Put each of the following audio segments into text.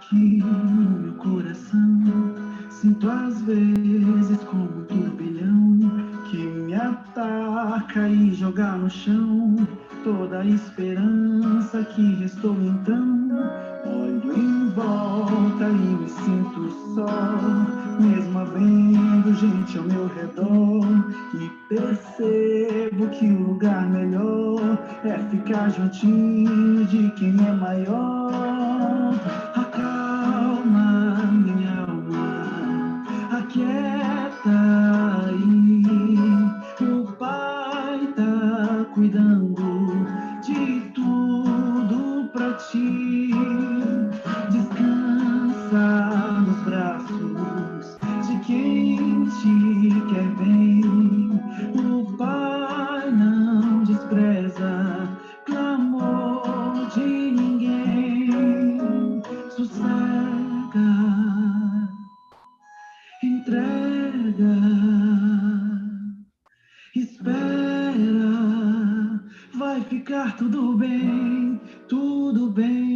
aqui no meu coração, sinto às vezes como um turbilhão que me ataca e joga no chão toda a esperança que restou então. Olho em volta e me sinto só, mesmo havendo gente ao meu redor, e percebo que o lugar melhor é ficar juntinho de quem é maior. Acalma minha alma, aquieta aí, o Pai tá cuidando de tudo pra ti. Descansa nos braços de quem te quer bem. O Pai não despreza clamor de ninguém. Sossega, entrega, espera, vai ficar tudo bem, tudo bem.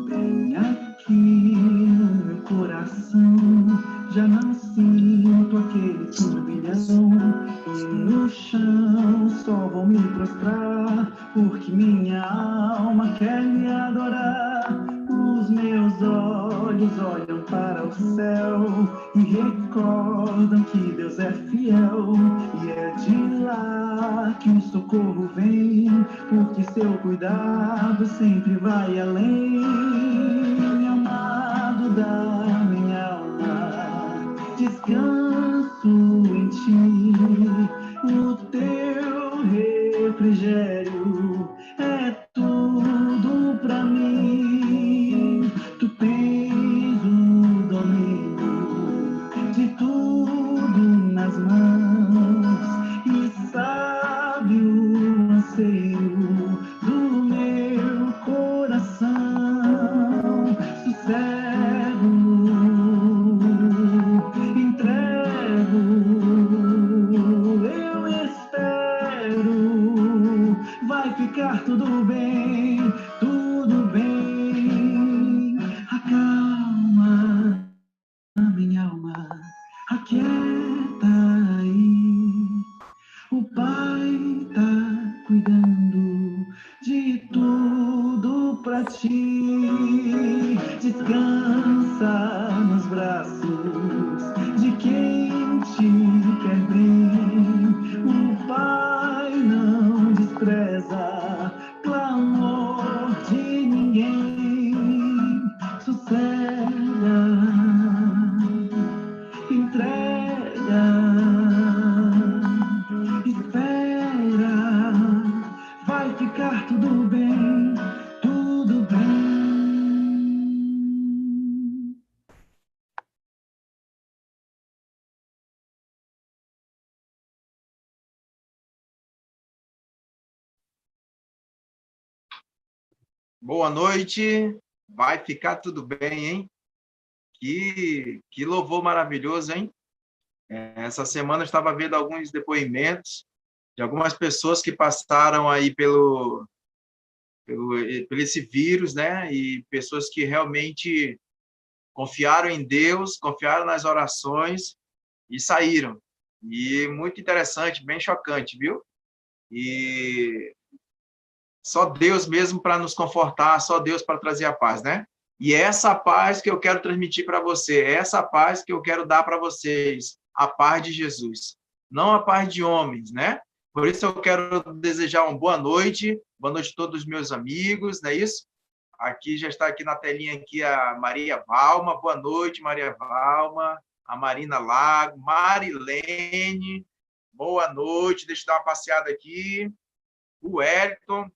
Bem aqui no meu coração, já não sinto aquele turbilhão, e no chão só vou me prostrar, porque minha alma quer me adorar. Os meus olhos olham para o céu e recordam que Deus é fiel, e é de lá que o socorro vem, porque seu cuidado sempre vai além. Amado da minha alma, descanso em ti, o teu refrigério é tudo pra mim. Tu tens o domínio de tudo nas mãos e sabe o anseio do meu coração. Sossego, entrego, eu espero, vai ficar tudo bem, tudo bem. Acalma a minha alma, aquieta aí, o Pai tá cuidando de tudo pra ti. Descansa nos braços de quem te quer bem. O Pai não despreza clamor de ninguém. Sossega, entrega, espera, vai ficar tudo bem, tudo bem. Boa noite, vai ficar tudo bem, hein? Que louvor maravilhoso, hein? Essa semana eu estava vendo alguns depoimentos de algumas pessoas que passaram aí por esse vírus, né? E pessoas que realmente confiaram em Deus, confiaram nas orações e saíram. E muito interessante, bem chocante, viu? E só Deus mesmo para nos confortar, só Deus para trazer a paz, né? E é essa paz que eu quero transmitir para você, é essa paz que eu quero dar para vocês, a paz de Jesus, não a paz de homens, né? Por isso eu quero desejar uma boa noite a todos os meus amigos, não é isso? Aqui já está aqui na telinha aqui a Maria Valma, boa noite, Maria Valma, a Marina Lago, Marilene, boa noite, deixa eu dar uma passeada aqui, o Wellington,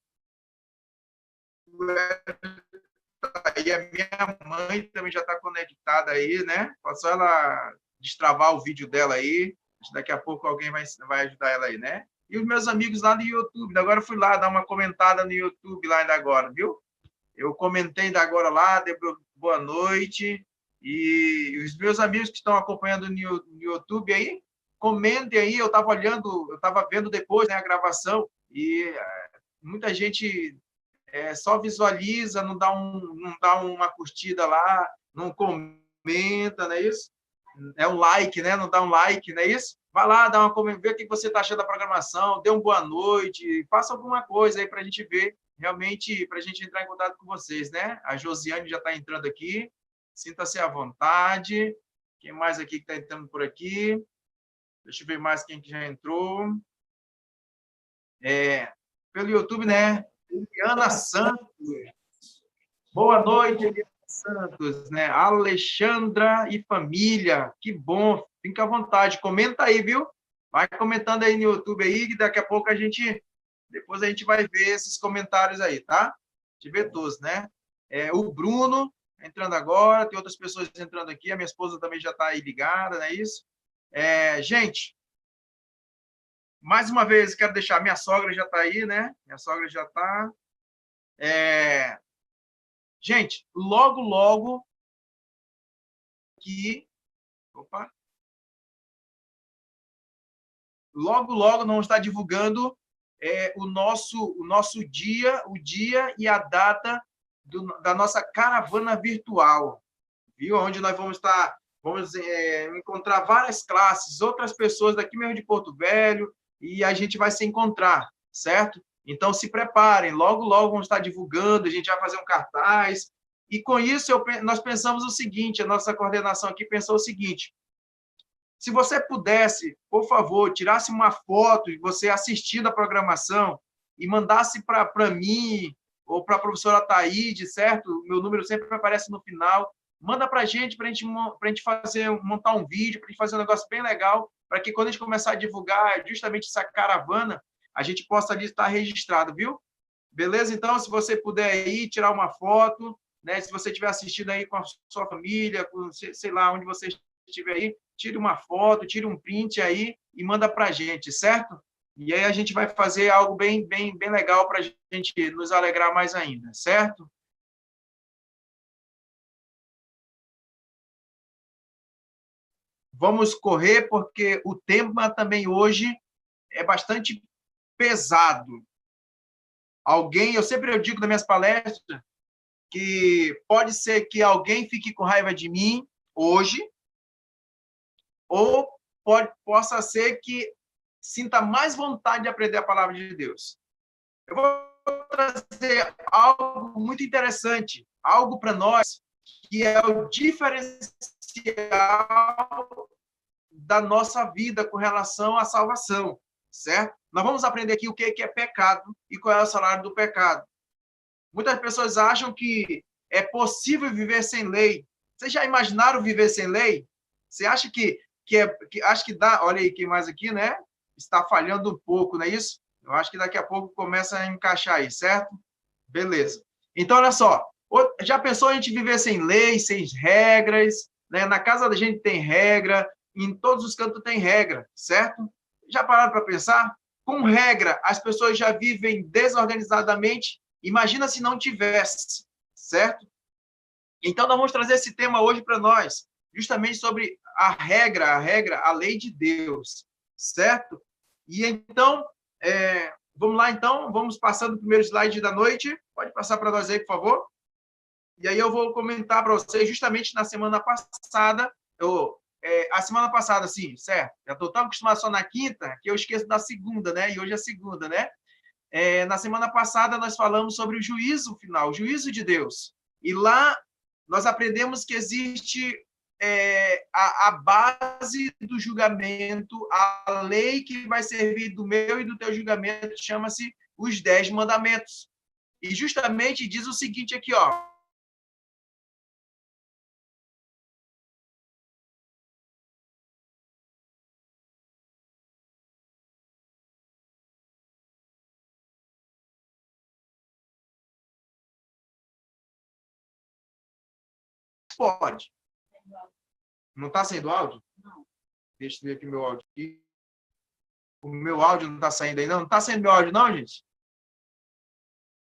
e a minha mãe também já está conectada aí, né? Só ela destravar o vídeo dela aí. Daqui a pouco alguém vai ajudar ela aí, né? E os meus amigos lá no YouTube. Agora eu fui lá dar uma comentada no YouTube lá ainda agora, viu? Eu comentei ainda agora lá, boa noite. E os meus amigos que estão acompanhando no YouTube aí, comentem aí. Eu estava olhando, eu estava vendo depois, né, a gravação, e muita gente só visualiza, não dá uma curtida lá, não comenta, não é isso? É um like, né? Não dá um like, não é isso? Vai lá, dá uma, vê o que você está achando da programação, dê uma boa noite, faça alguma coisa aí para a gente ver, realmente, para a gente entrar em contato com vocês, né? A Josiane já está entrando aqui, sinta-se à vontade. Quem mais aqui que está entrando por aqui? Deixa eu ver mais quem que já entrou. Pelo YouTube, né? Eliana Santos. Boa noite, Eliana Santos, né? Alexandra e família. Que bom. Fica à vontade. Comenta aí, viu? Vai comentando aí no YouTube aí, que daqui a pouco depois a gente vai ver esses comentários aí, tá? De ver todos, né? O Bruno entrando agora, tem outras pessoas entrando aqui, a minha esposa também já está aí ligada, não é isso? Gente, mais uma vez, quero deixar, minha sogra já está aí, né? Minha sogra já está. Gente, logo, logo que... Opa! Logo, logo, nós vamos estar divulgando o nosso dia, o dia e a data da nossa caravana virtual, viu? Onde nós vamos encontrar várias classes, outras pessoas daqui mesmo de Porto Velho, e a gente vai se encontrar, certo? Então, se preparem, logo, logo vamos estar divulgando, a gente vai fazer um cartaz, e com isso nós pensamos o seguinte, a nossa coordenação aqui pensou o seguinte: se você pudesse, por favor, tirasse uma foto de você assistindo a programação e mandasse para mim ou para a professora Taíde, certo? Meu número sempre aparece no final. Manda para a gente montar um vídeo, para a gente fazer um negócio bem legal, para que quando a gente começar a divulgar justamente essa caravana, a gente possa ali estar registrado, viu? Beleza? Então, se você puder aí tirar uma foto, né? Se você estiver assistindo aí com a sua família, com, sei lá, onde você estiver aí, tire uma foto, tire um print aí e manda para a gente, certo? E aí a gente vai fazer algo bem, bem, bem legal para a gente nos alegrar mais ainda, certo? Vamos correr, porque o tema também hoje é bastante pesado. Eu sempre digo nas minhas palestras que pode ser que alguém fique com raiva de mim hoje, ou possa ser que sinta mais vontade de aprender a palavra de Deus. Eu vou trazer algo muito interessante, algo para nós que é o diferencial da nossa vida com relação à salvação, certo? Nós vamos aprender aqui o que é pecado e qual é o salário do pecado. Muitas pessoas acham que é possível viver sem lei. Vocês já imaginaram viver sem lei? Você acha que acho que dá? Olha aí, quem mais aqui, né? Está falhando um pouco, não é isso? Eu acho que daqui a pouco começa a encaixar aí, certo? Beleza. Então, olha só. Já pensou a gente viver sem lei, sem regras? Né? Na casa da gente tem regra, em todos os cantos tem regra, certo? Já pararam para pensar? Com regra, as pessoas já vivem desorganizadamente. Imagina se não tivesse, certo? Então, nós vamos trazer esse tema hoje para nós, justamente sobre a regra, a lei de Deus, certo? E então, vamos lá, então, vamos passando o primeiro slide da noite. Pode passar para nós aí, por favor. E aí eu vou comentar para vocês, justamente na semana passada, a semana passada, sim, certo? Já estou tão acostumado só na quinta, que eu esqueço da segunda, né? E hoje é segunda, né? Na semana passada, nós falamos sobre o juízo final, o juízo de Deus. E lá, nós aprendemos que existe a base do julgamento, a lei que vai servir do meu e do teu julgamento, chama-se os 10 mandamentos. E justamente diz o seguinte aqui, ó. Pode. Não está saindo áudio? Não. Deixa eu ver aqui meu áudio. O meu áudio não está saindo aí, não? Não está saindo meu áudio, não, gente?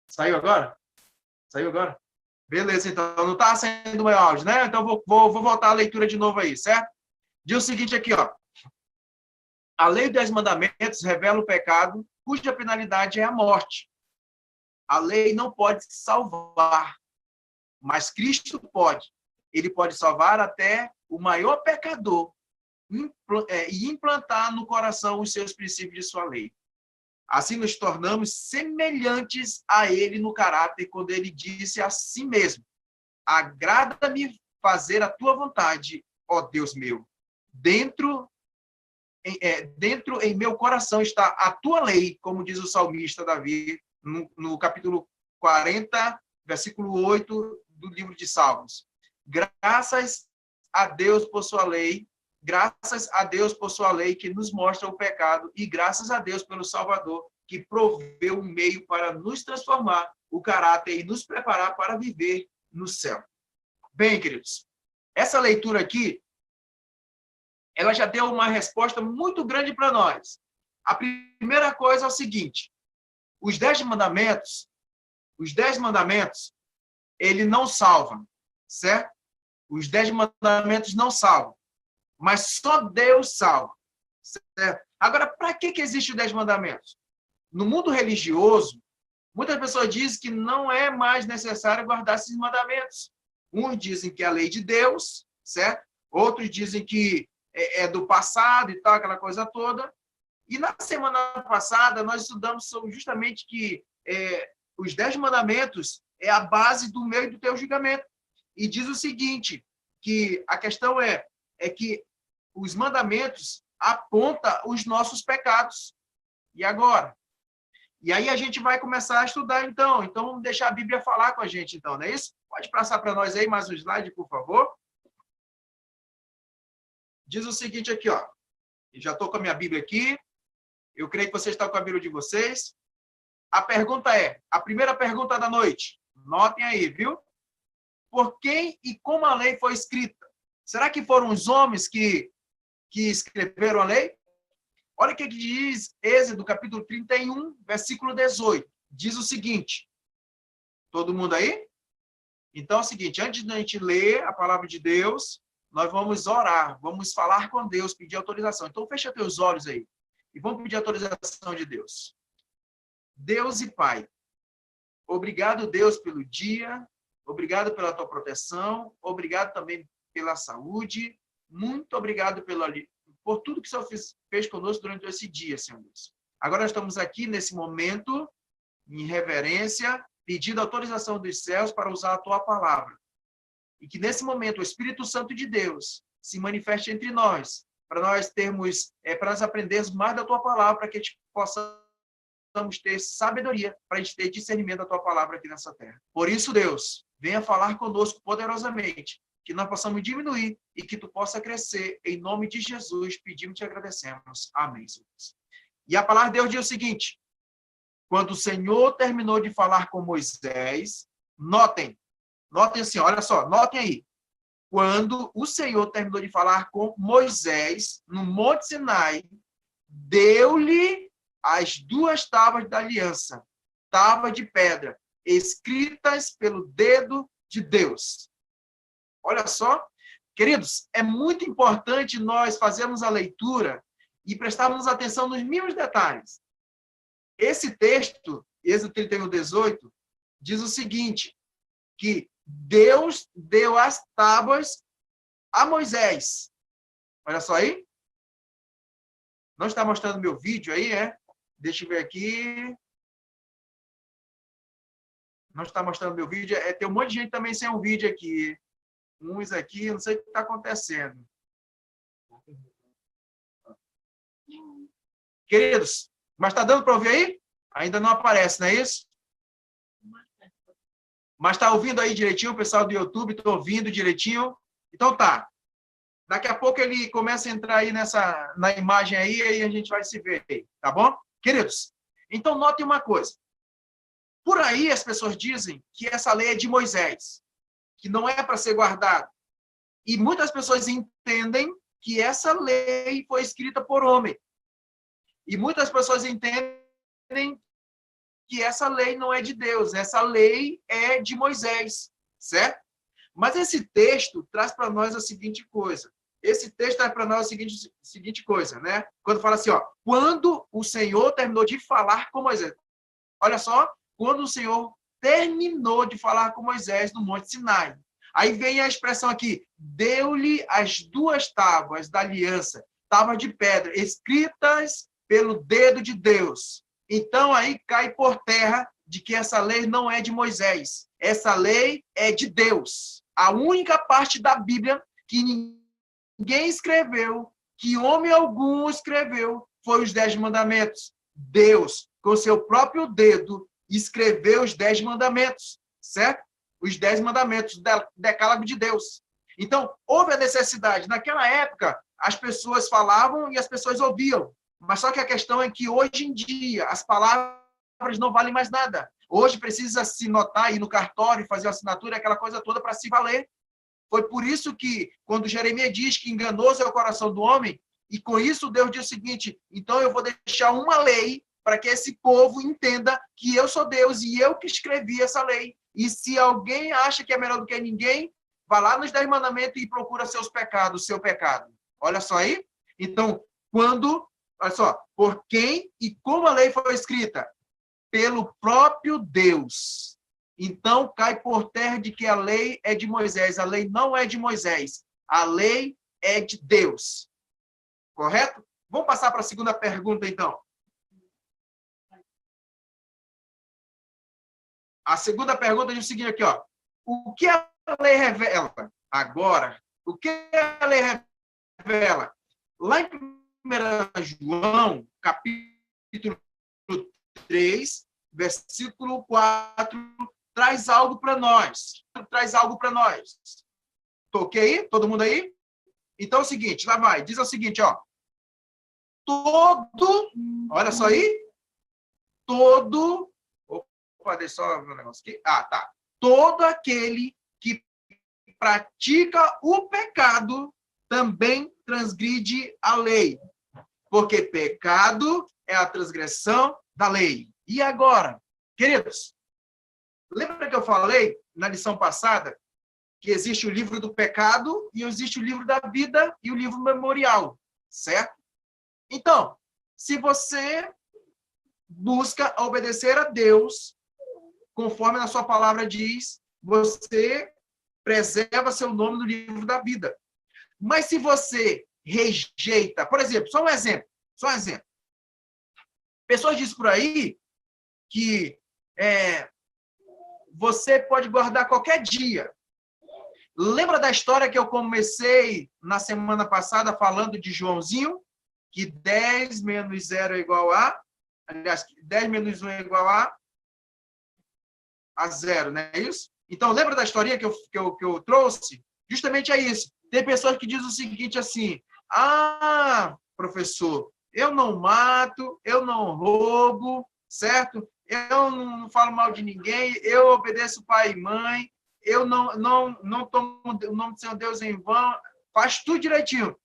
Saiu agora? Saiu agora? Beleza, então. Não está saindo o meu áudio, né? Então, vou voltar a leitura de novo aí, certo? Diz o seguinte aqui, ó. A lei dos 10 mandamentos revela o pecado, cuja penalidade é a morte. A lei não pode salvar, mas Cristo pode. Ele pode salvar até o maior pecador e implantar no coração os seus princípios de sua lei. Assim nos tornamos semelhantes a ele no caráter, quando ele disse a si mesmo: agrada-me fazer a tua vontade, ó Deus meu. Dentro em meu coração está a tua lei, como diz o salmista Davi, no capítulo 40, versículo 8 do livro de Salmos. Graças a Deus por sua lei, graças a Deus por sua lei que nos mostra o pecado, e graças a Deus pelo Salvador, que proveu um meio para nos transformar o caráter e nos preparar para viver no céu. Bem, queridos, essa leitura aqui, ela já deu uma resposta muito grande para nós. A primeira coisa é o seguinte: os 10 mandamentos, ele não salvam, certo? Os 10 mandamentos não salvam, mas só Deus salva, certo? Agora, para que existem os 10 mandamentos? No mundo religioso, muitas pessoas dizem que não é mais necessário guardar esses mandamentos. Uns dizem que é a lei de Deus, certo? Outros dizem que é do passado e tal, aquela coisa toda. E na semana passada, nós estudamos justamente que os 10 mandamentos é a base do meu e do teu julgamento. E diz o seguinte, que a questão é que os mandamentos apontam os nossos pecados. E agora? E aí a gente vai começar a estudar, então. Então, vamos deixar a Bíblia falar com a gente, então, não é isso? Pode passar para nós aí mais um slide, por favor. Diz o seguinte aqui, ó. Eu já estou com a minha Bíblia aqui. Eu creio que vocês estão com a Bíblia de vocês. A pergunta a primeira pergunta da noite. Notem aí, viu? Por quem e como a lei foi escrita? Será que foram os homens que escreveram a lei? Olha o que diz Êxodo, capítulo 31, versículo 18. Diz o seguinte. Todo mundo aí? Então é o seguinte, antes de a gente ler a palavra de Deus, nós vamos orar, vamos falar com Deus, pedir autorização. Então fecha teus olhos aí e vamos pedir autorização de Deus. Deus e Pai, obrigado, Deus, pelo dia, obrigado pela tua proteção, obrigado também pela saúde, muito obrigado por tudo que o Senhor fez conosco durante esse dia, Senhor Deus. Agora nós estamos aqui nesse momento, em reverência, pedindo autorização dos céus para usar a tua palavra. E que nesse momento o Espírito Santo de Deus se manifeste entre nós, para nós termos, para nós aprendermos mais da tua palavra, para que a gente possamos ter sabedoria, para a gente ter discernimento da tua palavra aqui nessa terra. Por isso, Deus, venha falar conosco poderosamente, que nós possamos diminuir e que tu possa crescer. Em nome de Jesus, pedimos e te agradecemos. Amém, Jesus. E a palavra de Deus diz o seguinte: quando o Senhor terminou de falar com Moisés, notem assim, olha só, notem aí. Quando o Senhor terminou de falar com Moisés, no Monte Sinai, deu-lhe as 2 tábuas da aliança, tábua de pedra, escritas pelo dedo de Deus. Olha só, queridos, é muito importante nós fazermos a leitura e prestarmos atenção nos mínimos detalhes. Esse texto, Êxodo 31, 18, diz o seguinte, que Deus deu as tábuas a Moisés. Olha só aí. Não está mostrando meu vídeo aí, Deixa eu ver aqui. Não está mostrando meu vídeo. Tem um monte de gente também sem um vídeo aqui. Uns aqui, não sei o que está acontecendo. Queridos, mas está dando para ouvir aí? Ainda não aparece, não é isso? Mas está ouvindo aí direitinho, o pessoal do YouTube, está ouvindo direitinho? Então tá. Daqui a pouco ele começa a entrar aí na imagem aí, e a gente vai se ver, tá bom? Queridos, então notem uma coisa. Por aí as pessoas dizem que essa lei é de Moisés, que não é para ser guardada. E muitas pessoas entendem que essa lei foi escrita por homem. E muitas pessoas entendem que essa lei não é de Deus, essa lei é de Moisés. certo? Mas esse texto traz para nós a seguinte coisa. Esse texto traz para nós a seguinte coisa, né? Quando fala assim, ó, quando o Senhor terminou de falar com Moisés. Olha só, quando o Senhor terminou de falar com Moisés no Monte Sinai. Aí vem a expressão aqui, deu-lhe as 2 tábuas da aliança, tábuas de pedra, escritas pelo dedo de Deus. Então, aí cai por terra de que essa lei não é de Moisés. Essa lei é de Deus. A única parte da Bíblia que ninguém escreveu, que homem algum escreveu, foi os 10 mandamentos. Deus, com seu próprio dedo, escreveu os 10 mandamentos, certo? Os 10 mandamentos do decálogo de Deus. Então, houve a necessidade. Naquela época, as pessoas falavam e as pessoas ouviam. Mas só que a questão é que, hoje em dia, as palavras não valem mais nada. Hoje precisa se notar, ir no cartório, fazer uma assinatura, aquela coisa toda para se valer. Foi por isso que, quando Jeremias diz que enganoso é o coração do homem, e com isso Deus diz o seguinte, então eu vou deixar uma lei para que esse povo entenda que eu sou Deus e eu que escrevi essa lei. E se alguém acha que é melhor do que ninguém, vá lá nos 10 mandamentos e procura seus pecados, seu pecado. Olha só aí. Então, olha só, por quem e como a lei foi escrita? Pelo próprio Deus. Então, cai por terra de que a lei é de Moisés. A lei não é de Moisés. A lei é de Deus. Correto? Vamos passar para a segunda pergunta, então. A segunda pergunta diz o seguinte aqui, ó. O que a lei revela agora? O que a lei revela? Lá em 1 João, capítulo 3, versículo 4, traz algo para nós. Traz algo para nós. Ok aí? Todo mundo aí? Então é o seguinte, lá vai. Diz o seguinte, ó. Olha só aí. Opa, deixa só ver um negócio aqui. Ah, tá. Todo aquele que pratica o pecado também transgride a lei. Porque pecado é a transgressão da lei. E agora, queridos, lembra que eu falei na lição passada que existe o livro do pecado e existe o livro da vida e o livro memorial, certo? Então, se você busca obedecer a Deus, conforme a sua palavra diz, você preserva seu nome no livro da vida. Mas se você rejeita, por exemplo, só um exemplo. Pessoas dizem por aí que você pode guardar qualquer dia. Lembra da história que eu comecei na semana passada falando de Joãozinho? Que 10 menos 0 é igual a... Aliás, 10 menos 1 é igual a 0, não é isso? Então, lembra da historinha que eu trouxe? Justamente é isso. Tem pessoas que dizem o seguinte assim, professor, eu não mato, eu não roubo, certo? Eu não falo mal de ninguém, eu obedeço pai e mãe, eu não tomo o nome do Senhor Deus em vão, faz tudo direitinho.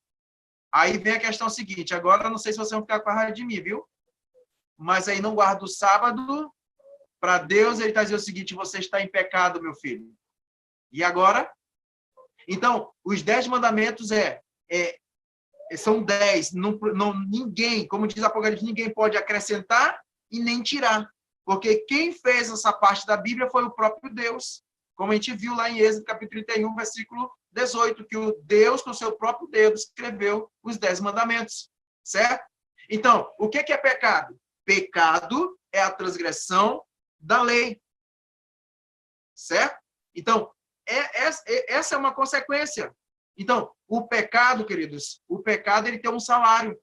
Aí vem a questão seguinte, agora eu não sei se vocês vão ficar com a raiva de mim, viu? Mas aí não guarda o sábado, para Deus ele está dizendo o seguinte, você está em pecado, meu filho. E agora? Então, os 10 mandamentos são 10. Ninguém, como diz Apocalipse, ninguém pode acrescentar e nem tirar. Porque quem fez essa parte da Bíblia foi o próprio Deus. Como a gente viu lá em Êxodo, capítulo 31, versículo 18, que o Deus, com o seu próprio dedo, escreveu os 10 mandamentos. Certo? Então, o que é pecado? Pecado é a transgressão da lei. Certo? Então, essa é uma consequência. Então, o pecado, queridos, ele tem um salário.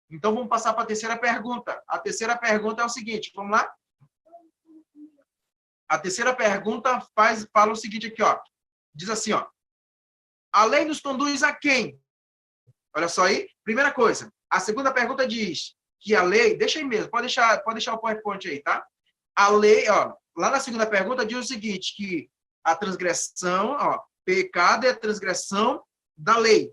Então, vamos passar para a terceira pergunta. A terceira pergunta é o seguinte, vamos lá? A terceira pergunta fala o seguinte aqui, ó. Diz assim, ó. A lei nos conduz a quem? Olha só aí. Primeira coisa. A segunda pergunta diz que a lei... Deixa aí mesmo, pode deixar o PowerPoint aí, tá? A lei, ó, lá na segunda pergunta diz o seguinte, que a transgressão, ó, pecado é a transgressão da lei.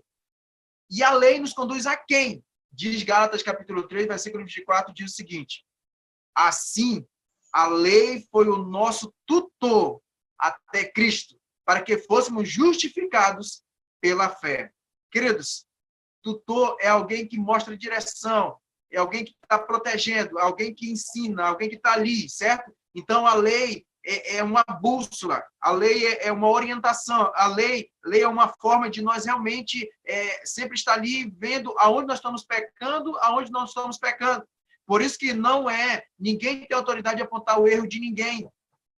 E a lei nos conduz a quem? Diz Gálatas capítulo 3, versículo 24, diz o seguinte: assim, a lei foi o nosso tutor até Cristo. para que fôssemos justificados pela fé. Queridos, tutor é alguém que mostra direção, é alguém que está protegendo, alguém que ensina, alguém que está ali, certo? Então, a lei é uma bússola, a lei é uma orientação, a lei é uma forma de nós realmente sempre estar ali vendo aonde nós estamos pecando, aonde não estamos pecando. Por isso que ninguém tem autoridade de apontar o erro de ninguém,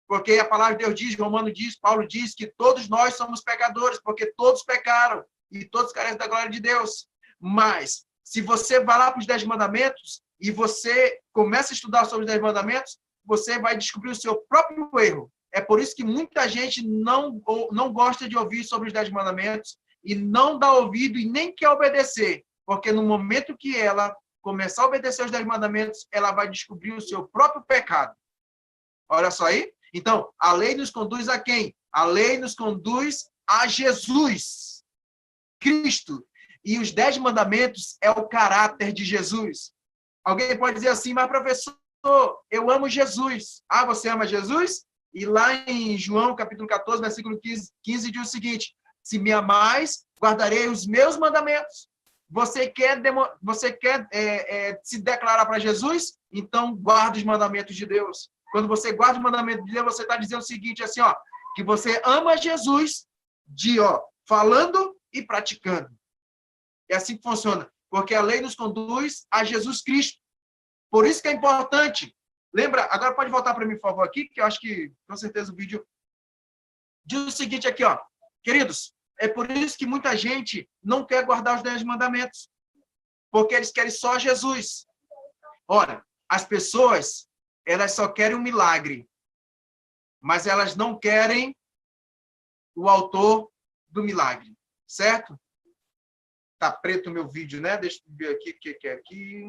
porque a palavra de Deus diz, Romano diz, Paulo diz que todos nós somos pecadores, porque todos pecaram e todos carecem da glória de Deus. Mas, se você vai lá para os 10 mandamentos e você começa a estudar sobre os 10 mandamentos, você vai descobrir o seu próprio erro. É por isso que muita gente não gosta de ouvir sobre os 10 mandamentos e não dá ouvido e nem quer obedecer, porque no momento que ela começar a obedecer os 10 mandamentos, ela vai descobrir o seu próprio pecado. Olha só aí. Então, a lei nos conduz a quem? A lei nos conduz a Jesus, Cristo. E os 10 mandamentos é o caráter de Jesus. Alguém pode dizer assim, mas professor, eu amo Jesus. Ah, você ama Jesus? E lá em João, capítulo 14, versículo 15 diz o seguinte, se me amais, guardarei os meus mandamentos. Você quer se declarar para Jesus? Então, guarda os mandamentos de Deus. Quando você guarda os mandamentos de Deus, você está dizendo o seguinte, assim, ó, que você ama Jesus falando e praticando. É assim que funciona, porque a lei nos conduz a Jesus Cristo. Por isso que é importante. Lembra, agora pode voltar para mim, por favor, aqui, que eu acho que, com certeza, o vídeo diz o seguinte aqui, ó. Queridos, é por isso que muita gente não quer guardar os 10 mandamentos, porque eles querem só Jesus. Olha, as pessoas, elas só querem um milagre, mas elas não querem o autor do milagre, certo? Tá preto o meu vídeo, né? Deixa eu ver aqui o que é aqui.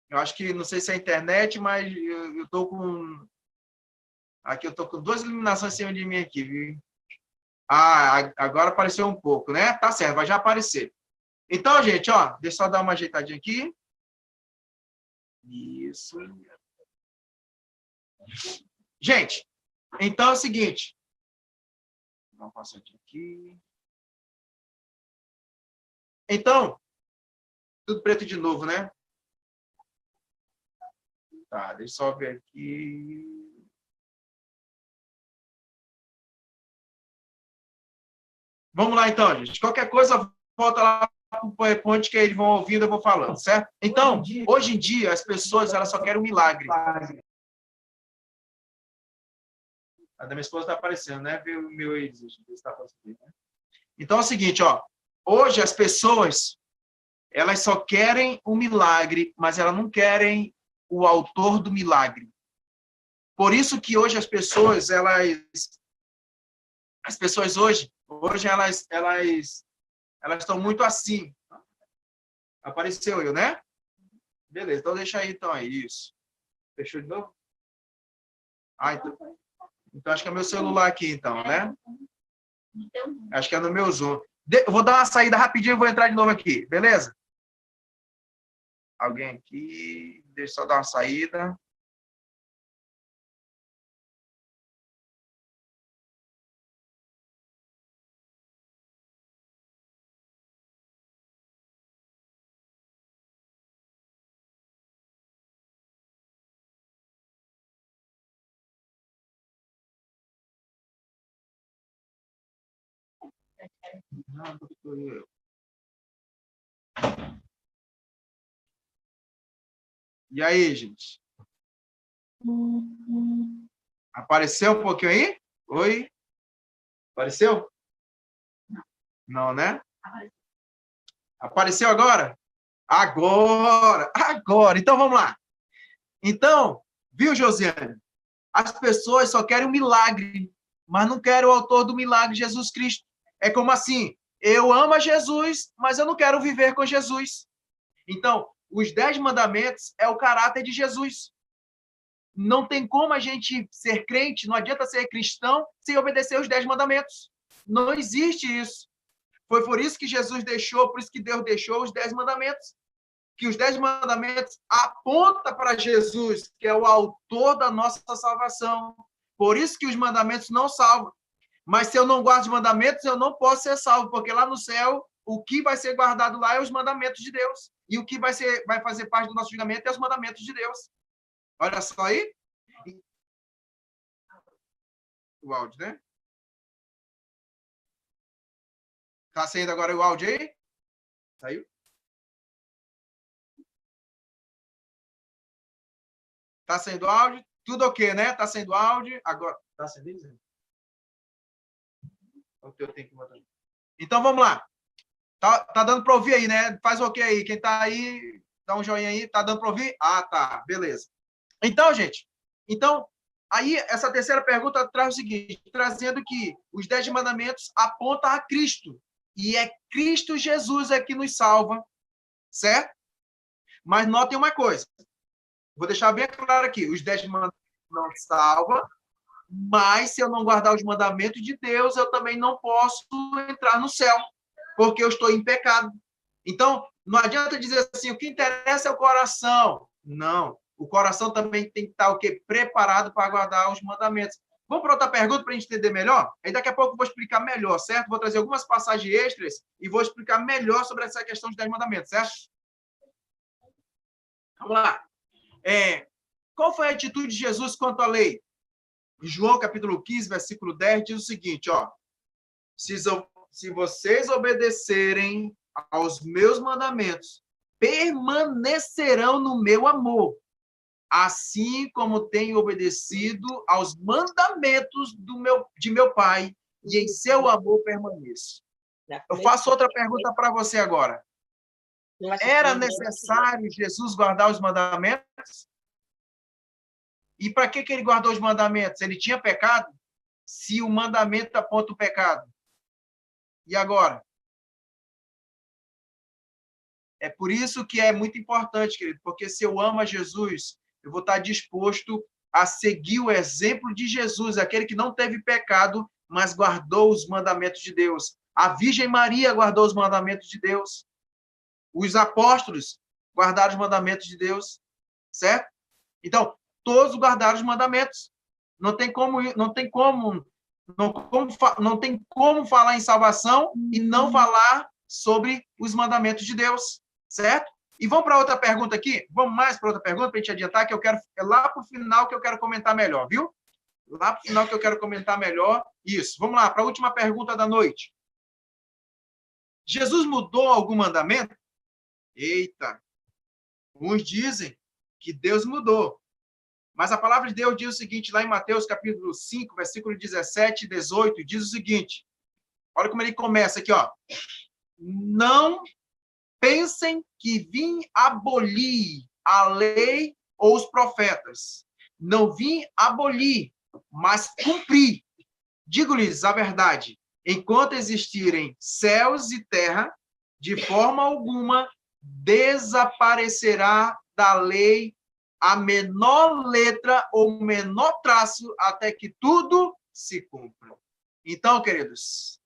Eu acho que, não sei se é a internet, mas eu estou com... Aqui eu estou com 2 iluminações em cima de mim aqui, viu? Ah, agora apareceu um pouco, né? Tá certo, vai já aparecer. Então, gente, ó, deixa eu só dar uma ajeitadinha aqui. Isso. Gente, então é o seguinte. Vou dar uma passadinha aqui. Então, tudo preto de novo, né? Tá, deixa eu só ver aqui. Vamos lá, então, gente. Qualquer coisa, volta lá para o PowerPoint que eles vão ouvindo, eu vou falando, certo? Então, hoje em dia, as pessoas elas só querem um milagre. A da minha esposa está aparecendo, né? Vê o meu aí, está aparecendo, né? Então, é o seguinte, ó. Hoje, as pessoas, elas só querem um milagre, mas elas não querem o autor do milagre. Por isso que hoje as pessoas hoje elas estão muito assim. Apareceu eu, né? Beleza, então deixa aí, então, aí, isso. Fechou de novo? Ah, então acho que é meu celular aqui, então, né? Acho que é no meu Zoom. Eu vou dar uma saída rapidinho e vou entrar de novo aqui, beleza? Alguém aqui, deixa eu só dar uma saída. E aí, gente? Apareceu um pouquinho aí? Oi? Apareceu? Não, né? Apareceu agora? Agora! Agora! Então, vamos lá. Então, viu, Josiane? As pessoas só querem um milagre, mas não querem o autor do milagre, Jesus Cristo. É como assim, eu amo a Jesus, mas eu não quero viver com Jesus. Então, os 10 mandamentos é o caráter de Jesus. Não tem como a gente ser crente, não adianta ser cristão sem obedecer os 10 mandamentos. Não existe isso. Foi por isso que Jesus deixou, por isso que Deus deixou os 10 mandamentos. que os 10 mandamentos apontam para Jesus, que é o autor da nossa salvação. Por isso que os mandamentos não salvam. Mas se eu não guardo os mandamentos, eu não posso ser salvo, porque lá no céu, o que vai ser guardado lá é os mandamentos de Deus. E o que vai fazer parte do nosso julgamento é os mandamentos de Deus. Olha só aí. O áudio, né? Tá saindo agora o áudio aí? Saiu? Tá saindo áudio? Tudo ok, né? Tá saindo áudio. Agora. Tá saindo? Eu tenho que botar. Então vamos lá. Tá dando para ouvir aí, né? Faz ok aí. Quem tá aí, dá um joinha aí. Tá dando para ouvir? Ah, tá. Beleza. Então, gente, aí essa terceira pergunta traz o seguinte, trazendo que os 10 mandamentos apontam a Cristo. E é Cristo Jesus que nos salva, certo? Mas notem uma coisa. Vou deixar bem claro aqui. Os 10 mandamentos não salvam, mas se eu não guardar os mandamentos de Deus, eu também não posso entrar no céu, porque eu estou em pecado. Então, não adianta dizer assim, o que interessa é o coração. Não. O coração também tem que estar o quê? Preparado para guardar os mandamentos. Vamos para outra pergunta para a gente entender melhor? Aí daqui a pouco eu vou explicar melhor, certo? Vou trazer algumas passagens extras e vou explicar melhor sobre essa questão dos 10 mandamentos, certo? Vamos lá. Qual foi a atitude de Jesus quanto à lei? Em João, capítulo 15, versículo 10, diz o seguinte, ó. Se vocês obedecerem aos meus mandamentos, permanecerão no meu amor, assim como tenho obedecido aos mandamentos de meu Pai, e em seu amor permaneço. Eu faço outra pergunta para você agora. Era necessário Jesus guardar os mandamentos? E para que ele guardou os mandamentos? Ele tinha pecado? Se o mandamento aponta o pecado. E agora? É por isso que é muito importante, querido, porque se eu amo a Jesus, eu vou estar disposto a seguir o exemplo de Jesus, aquele que não teve pecado, mas guardou os mandamentos de Deus. A Virgem Maria guardou os mandamentos de Deus. Os apóstolos guardaram os mandamentos de Deus, certo? Então, todos guardaram os mandamentos. Não tem como falar em salvação e não falar sobre os mandamentos de Deus, certo? E vamos para outra pergunta aqui? Vamos mais para outra pergunta para a gente adiantar, que eu quero é lá para o final que eu quero comentar melhor, viu? Lá para o final que eu quero comentar melhor. Isso. Vamos lá para a última pergunta da noite. Jesus mudou algum mandamento? Eita! Uns dizem que Deus mudou. Mas a palavra de Deus diz o seguinte, lá em Mateus, capítulo 5, versículo 17 e 18, diz o seguinte, olha como ele começa aqui, ó. Não pensem que vim abolir a lei ou os profetas. Não vim abolir, mas cumprir. Digo-lhes a verdade, enquanto existirem céus e terra, de forma alguma desaparecerá da lei a menor letra ou menor traço até que tudo se cumpra. Então, queridos,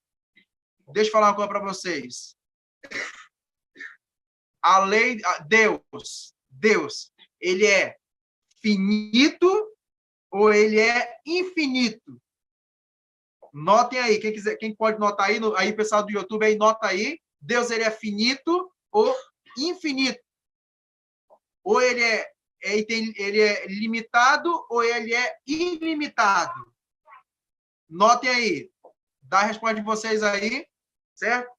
deixa eu falar uma coisa para vocês. A lei, Deus, ele é finito ou ele é infinito? Notem aí, quem pode notar aí, pessoal do YouTube, aí nota aí, Deus ele é finito ou infinito? Ou ele é limitado ou ele é ilimitado? Notem aí. Dá a resposta de vocês aí, certo?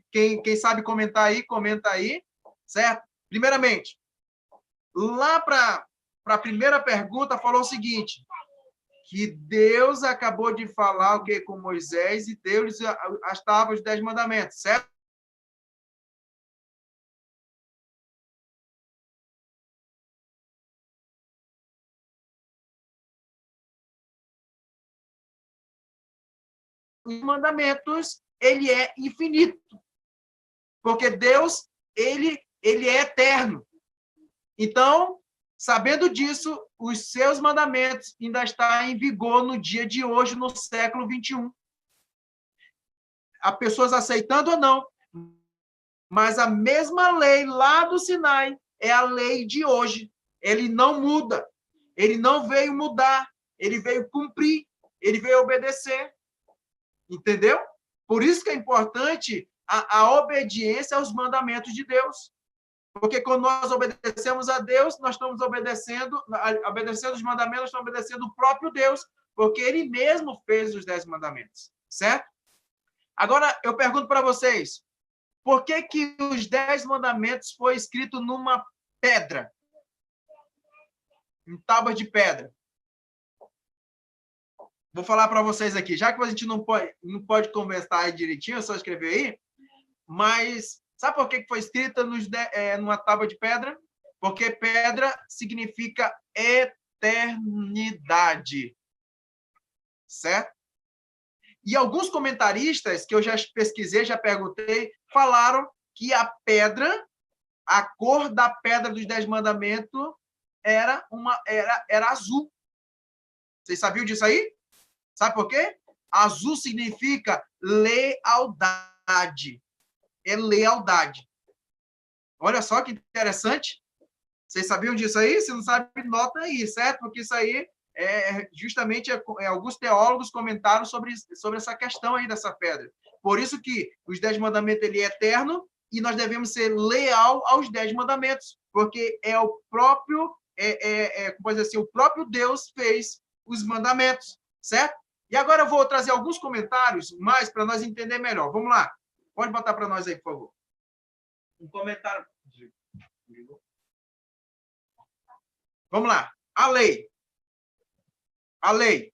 Quem sabe comentar aí, comenta aí, certo? Primeiramente, lá para a primeira pergunta, falou o seguinte, que Deus acabou de falar o que com Moisés e Deus as tábuas, os 10 mandamentos, certo? Os mandamentos, ele é infinito. Porque Deus, ele é eterno. Então, sabendo disso, os seus mandamentos ainda estão em vigor no dia de hoje, no século 21. Há pessoas aceitando ou não, Mas a mesma lei lá do Sinai é a lei de hoje. Ele não muda. Ele não veio mudar. Ele veio cumprir. Ele veio obedecer. Entendeu? Por isso que é importante a obediência aos mandamentos de Deus. Porque quando nós obedecemos a Deus, nós estamos obedecendo os mandamentos, nós estamos obedecendo o próprio Deus, porque ele mesmo fez os 10 mandamentos, certo? Agora, eu pergunto para vocês, por que que os 10 mandamentos foi escrito numa pedra? Em tábuas de pedra? Vou falar para vocês aqui, já que a gente não pode conversar aí direitinho, é só escrever aí, mas sabe por que foi escrita numa tábua de pedra? Porque pedra significa eternidade. Certo? E alguns comentaristas que eu já pesquisei, já perguntei, falaram que a cor da pedra dos 10 mandamentos era azul. Vocês sabiam disso aí? Sabe por quê? Azul significa lealdade. É lealdade. Olha só que interessante. Vocês sabiam disso aí? Se não sabe, nota aí, certo? Porque isso aí justamente alguns teólogos comentaram sobre essa questão aí dessa pedra. Por isso que os 10 mandamentos ele é eterno e nós devemos ser leal aos 10 mandamentos, porque é o próprio, como dizer assim, o próprio Deus fez os mandamentos, certo? E agora eu vou trazer alguns comentários mais para nós entender melhor. Vamos lá. Pode botar para nós aí, por favor. Um comentário. Vamos lá. A lei. A lei.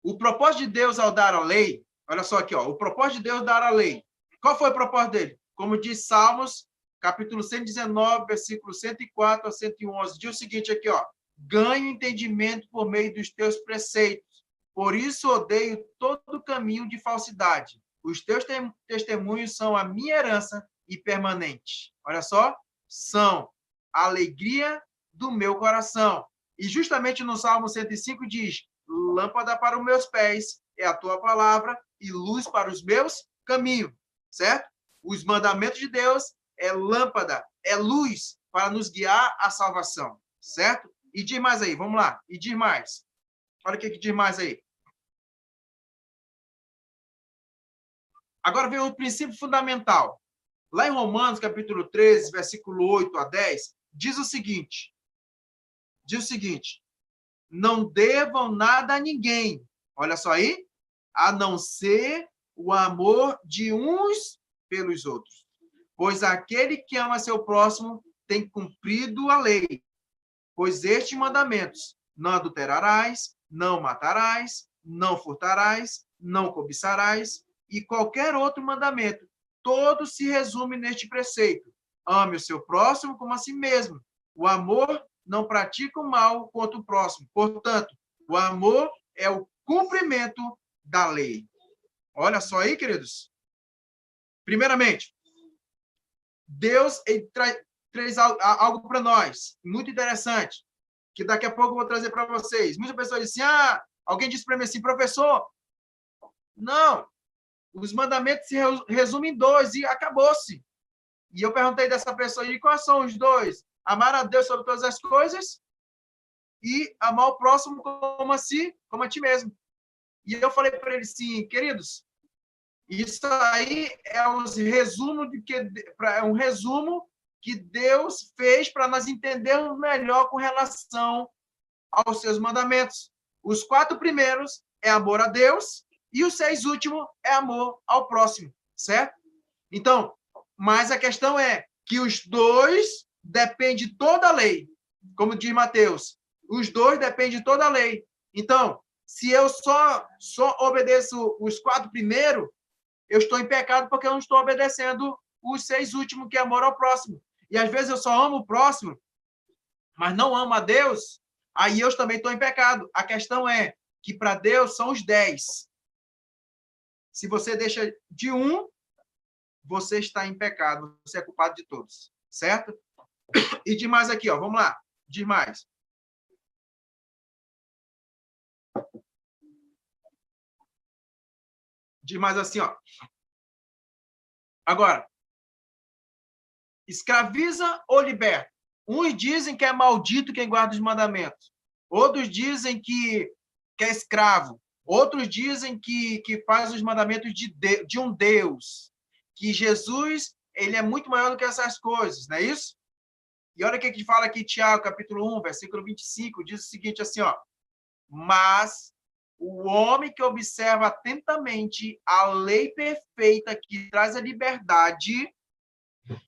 O propósito de Deus ao dar a lei, olha só aqui, ó, o propósito de Deus dar a lei. Qual foi o propósito dele? Como diz Salmos, capítulo 119, versículo 104 a 111, diz o seguinte aqui, ó, ganho entendimento por meio dos teus preceitos, por isso odeio todo caminho de falsidade. Os teus testemunhos são a minha herança e permanente. Olha só, são a alegria do meu coração. E justamente no Salmo 105 diz, lâmpada para os meus pés é a tua palavra e luz para os meus caminhos, certo? Os mandamentos de Deus é lâmpada, é luz para nos guiar à salvação, certo? E diz mais aí, vamos lá, e diz mais. Olha o que diz mais aí. Agora vem o princípio fundamental. Lá em Romanos, capítulo 13, versículo 8 a 10, diz o seguinte, não devam nada a ninguém, olha só aí, a não ser o amor de uns pelos outros. Pois aquele que ama seu próximo tem cumprido a lei. Pois estes mandamentos, não adulterarás, não matarás, não furtarás, não cobiçarás, e qualquer outro mandamento, todo se resume neste preceito. Ame o seu próximo como a si mesmo. O amor não pratica o mal contra o próximo. Portanto, o amor é o cumprimento da lei. Olha só aí, queridos. Primeiramente, Deus traz algo para nós, muito interessante, que daqui a pouco eu vou trazer para vocês. Muitas pessoas dizem assim, alguém disse para mim assim, professor, não, os mandamentos se resumem em 2 e acabou-se. E eu perguntei dessa pessoa, e quais são os 2? Amar a Deus sobre todas as coisas e amar o próximo como a ti mesmo. E eu falei para ele assim, queridos, isso aí é um resumo que Deus fez para nós entendermos melhor com relação aos seus mandamentos. Os 4 primeiros é amor a Deus e os 6 últimos é amor ao próximo, certo? Então, mas a questão é que os 2 dependem de toda a lei, como diz Mateus. Os 2 dependem de toda a lei. Então, se eu só obedeço os 4 primeiros, eu estou em pecado porque eu não estou obedecendo os 6 últimos, que é amor ao próximo. E às vezes eu só amo o próximo, mas não amo a Deus, aí eu também estou em pecado. A questão é que para Deus são os 10. Se você deixa de um, você está em pecado, você é culpado de todos, certo? E de mais aqui, ó, vamos lá, de mais. De mais assim, ó. Agora, Escraviza ou liberta? Uns dizem que é maldito quem guarda os mandamentos. Outros dizem que é escravo. Outros dizem que faz os mandamentos de um Deus. Que Jesus, ele é muito maior do que essas coisas, não é isso? E olha o que fala aqui, Tiago, capítulo 1, versículo 25, diz o seguinte, assim, ó. Mas o homem que observa atentamente a lei perfeita que traz a liberdade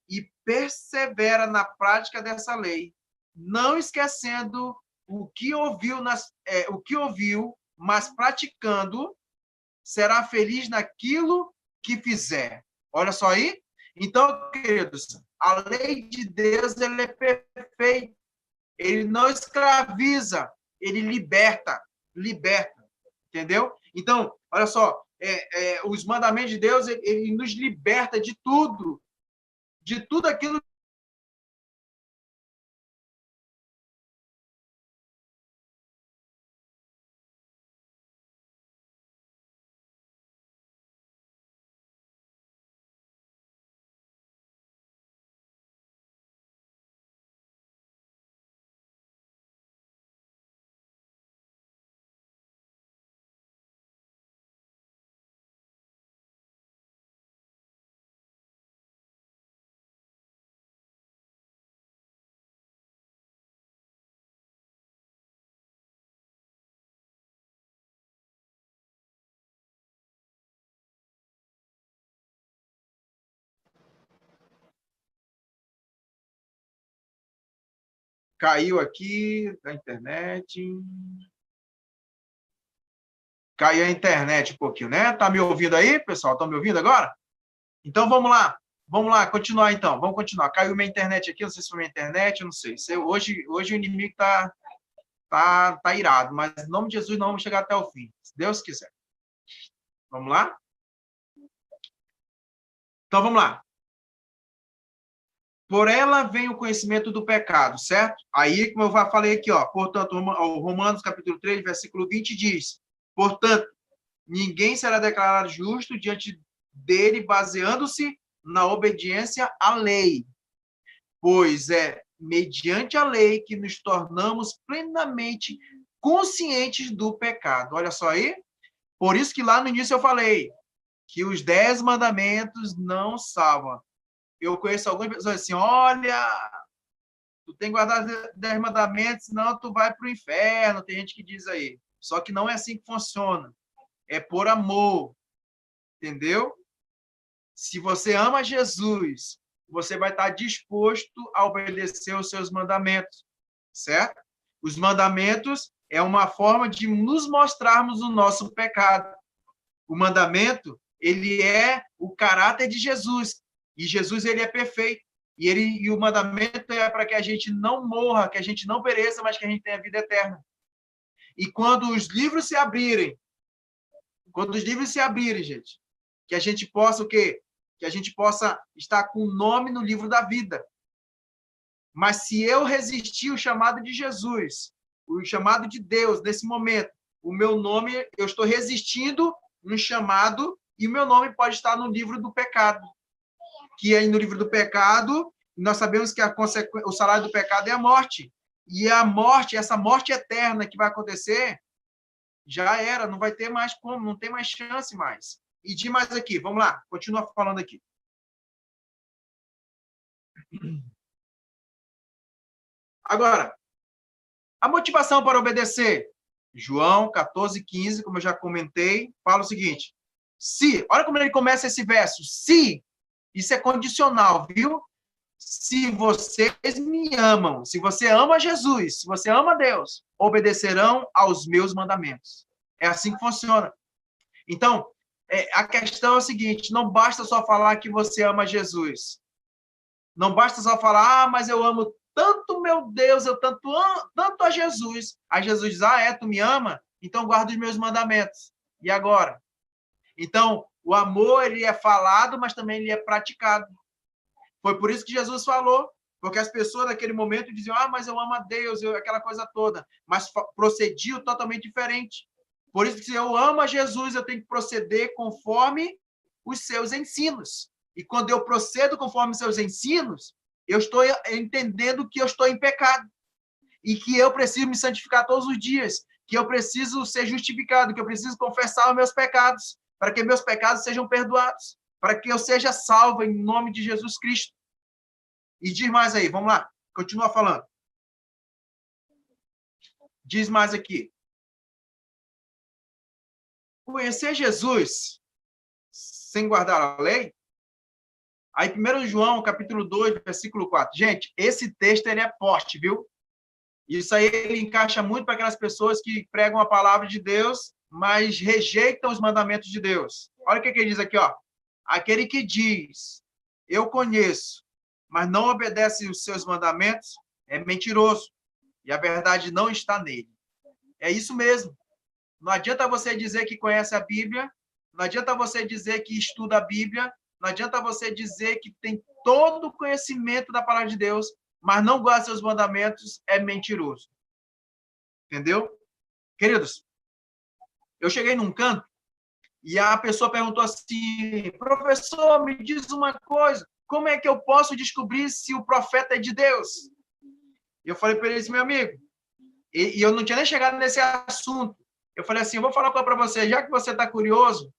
e persevera na prática dessa lei, não esquecendo o que ouviu, mas praticando, será feliz naquilo que fizer. Olha só aí. Então, queridos, a lei de Deus ele é perfeita. Ele não escraviza, ele liberta. Entendeu? Então, olha só, os mandamentos de Deus, ele nos liberta de tudo aquilo. Caiu aqui da internet. Caiu a internet um pouquinho, né? Tá me ouvindo aí, pessoal? Estão me ouvindo agora? Então, vamos lá. Vamos lá, continuar então. Vamos continuar. Caiu minha internet aqui, não sei se foi minha internet, eu não sei. Hoje o inimigo tá irado, mas em nome de Jesus não vamos chegar até o fim, se Deus quiser. Vamos lá? Então, vamos lá. Por ela vem o conhecimento do pecado, certo? Aí, como eu falei aqui, ó, portanto, Romanos capítulo 3, versículo 20 diz, portanto, ninguém será declarado justo diante dele baseando-se na obediência à lei, pois é mediante a lei que nos tornamos plenamente conscientes do pecado. Olha só aí. Por isso que lá no início eu falei que os 10 mandamentos não salvam. Eu conheço algumas pessoas assim, olha, tu tem que guardar 10 mandamentos, senão tu vai para o inferno. Tem gente que diz aí. Só que não é assim que funciona. É por amor. Entendeu? Se você ama Jesus, você vai estar disposto a obedecer os seus mandamentos, certo? Os mandamentos é uma forma de nos mostrarmos o nosso pecado. O mandamento, ele é o caráter de Jesus. E Jesus, ele é perfeito. E o mandamento é para que a gente não morra, que a gente não pereça, mas que a gente tenha vida eterna. E quando os livros se abrirem, gente, que a gente possa o quê? Que a gente possa estar com o nome no livro da vida. Mas se eu resistir o chamado de Jesus, o chamado de Deus, nesse momento, o meu nome, eu estou resistindo no chamado e o meu nome pode estar no livro do pecado. Que aí no livro do pecado, nós sabemos que o salário do pecado é a morte. E a morte, essa morte eterna que vai acontecer, já era, não vai ter mais como, não tem mais chance mais. E de mais aqui, vamos lá, continua falando aqui. Agora, a motivação para obedecer. João 14:15, como eu já comentei, fala o seguinte, se, olha como ele começa esse verso, se, isso é condicional, viu? Se vocês me amam, se você ama Jesus, se você ama Deus, obedecerão aos meus mandamentos. É assim que funciona. Então, a questão é a seguinte, não basta só falar que você ama Jesus. Não basta só falar, mas eu amo tanto meu Deus, eu tanto a Jesus. Aí Jesus diz, tu me ama? Então guarda os meus mandamentos. E agora? Então, o amor, ele é falado, mas também ele é praticado. Foi por isso que Jesus falou, porque as pessoas naquele momento diziam, mas eu amo a Deus, aquela coisa toda, mas procediam totalmente diferente. Por isso que se eu amo a Jesus, eu tenho que proceder conforme os seus ensinos. E quando eu procedo conforme os seus ensinos, eu estou entendendo que eu estou em pecado e que eu preciso me santificar todos os dias, que eu preciso ser justificado, que eu preciso confessar os meus pecados, para que meus pecados sejam perdoados, para que eu seja salvo em nome de Jesus Cristo. E diz mais aí, vamos lá, continua falando. Diz mais aqui. Conhecer Jesus sem guardar a lei? Aí, 1 João, capítulo 2, versículo 4. Gente, esse texto ele é forte, viu? Isso aí ele encaixa muito para aquelas pessoas que pregam a palavra de Deus, mas rejeitam os mandamentos de Deus. Olha o que ele diz aqui, ó. Aquele que diz, eu conheço, mas não obedece os seus mandamentos, é mentiroso. E a verdade não está nele. É isso mesmo. Não adianta você dizer que conhece a Bíblia, não adianta você dizer que estuda a Bíblia, não adianta você dizer que tem todo o conhecimento da palavra de Deus, mas não guarda seus mandamentos, é mentiroso. Entendeu? Queridos, eu cheguei num canto e a pessoa perguntou assim, professor, me diz uma coisa, como é que eu posso descobrir se o profeta é de Deus? Eu falei para ele assim, meu amigo, e eu não tinha nem chegado nesse assunto. Eu falei assim, eu vou falar para você, já que você está curioso,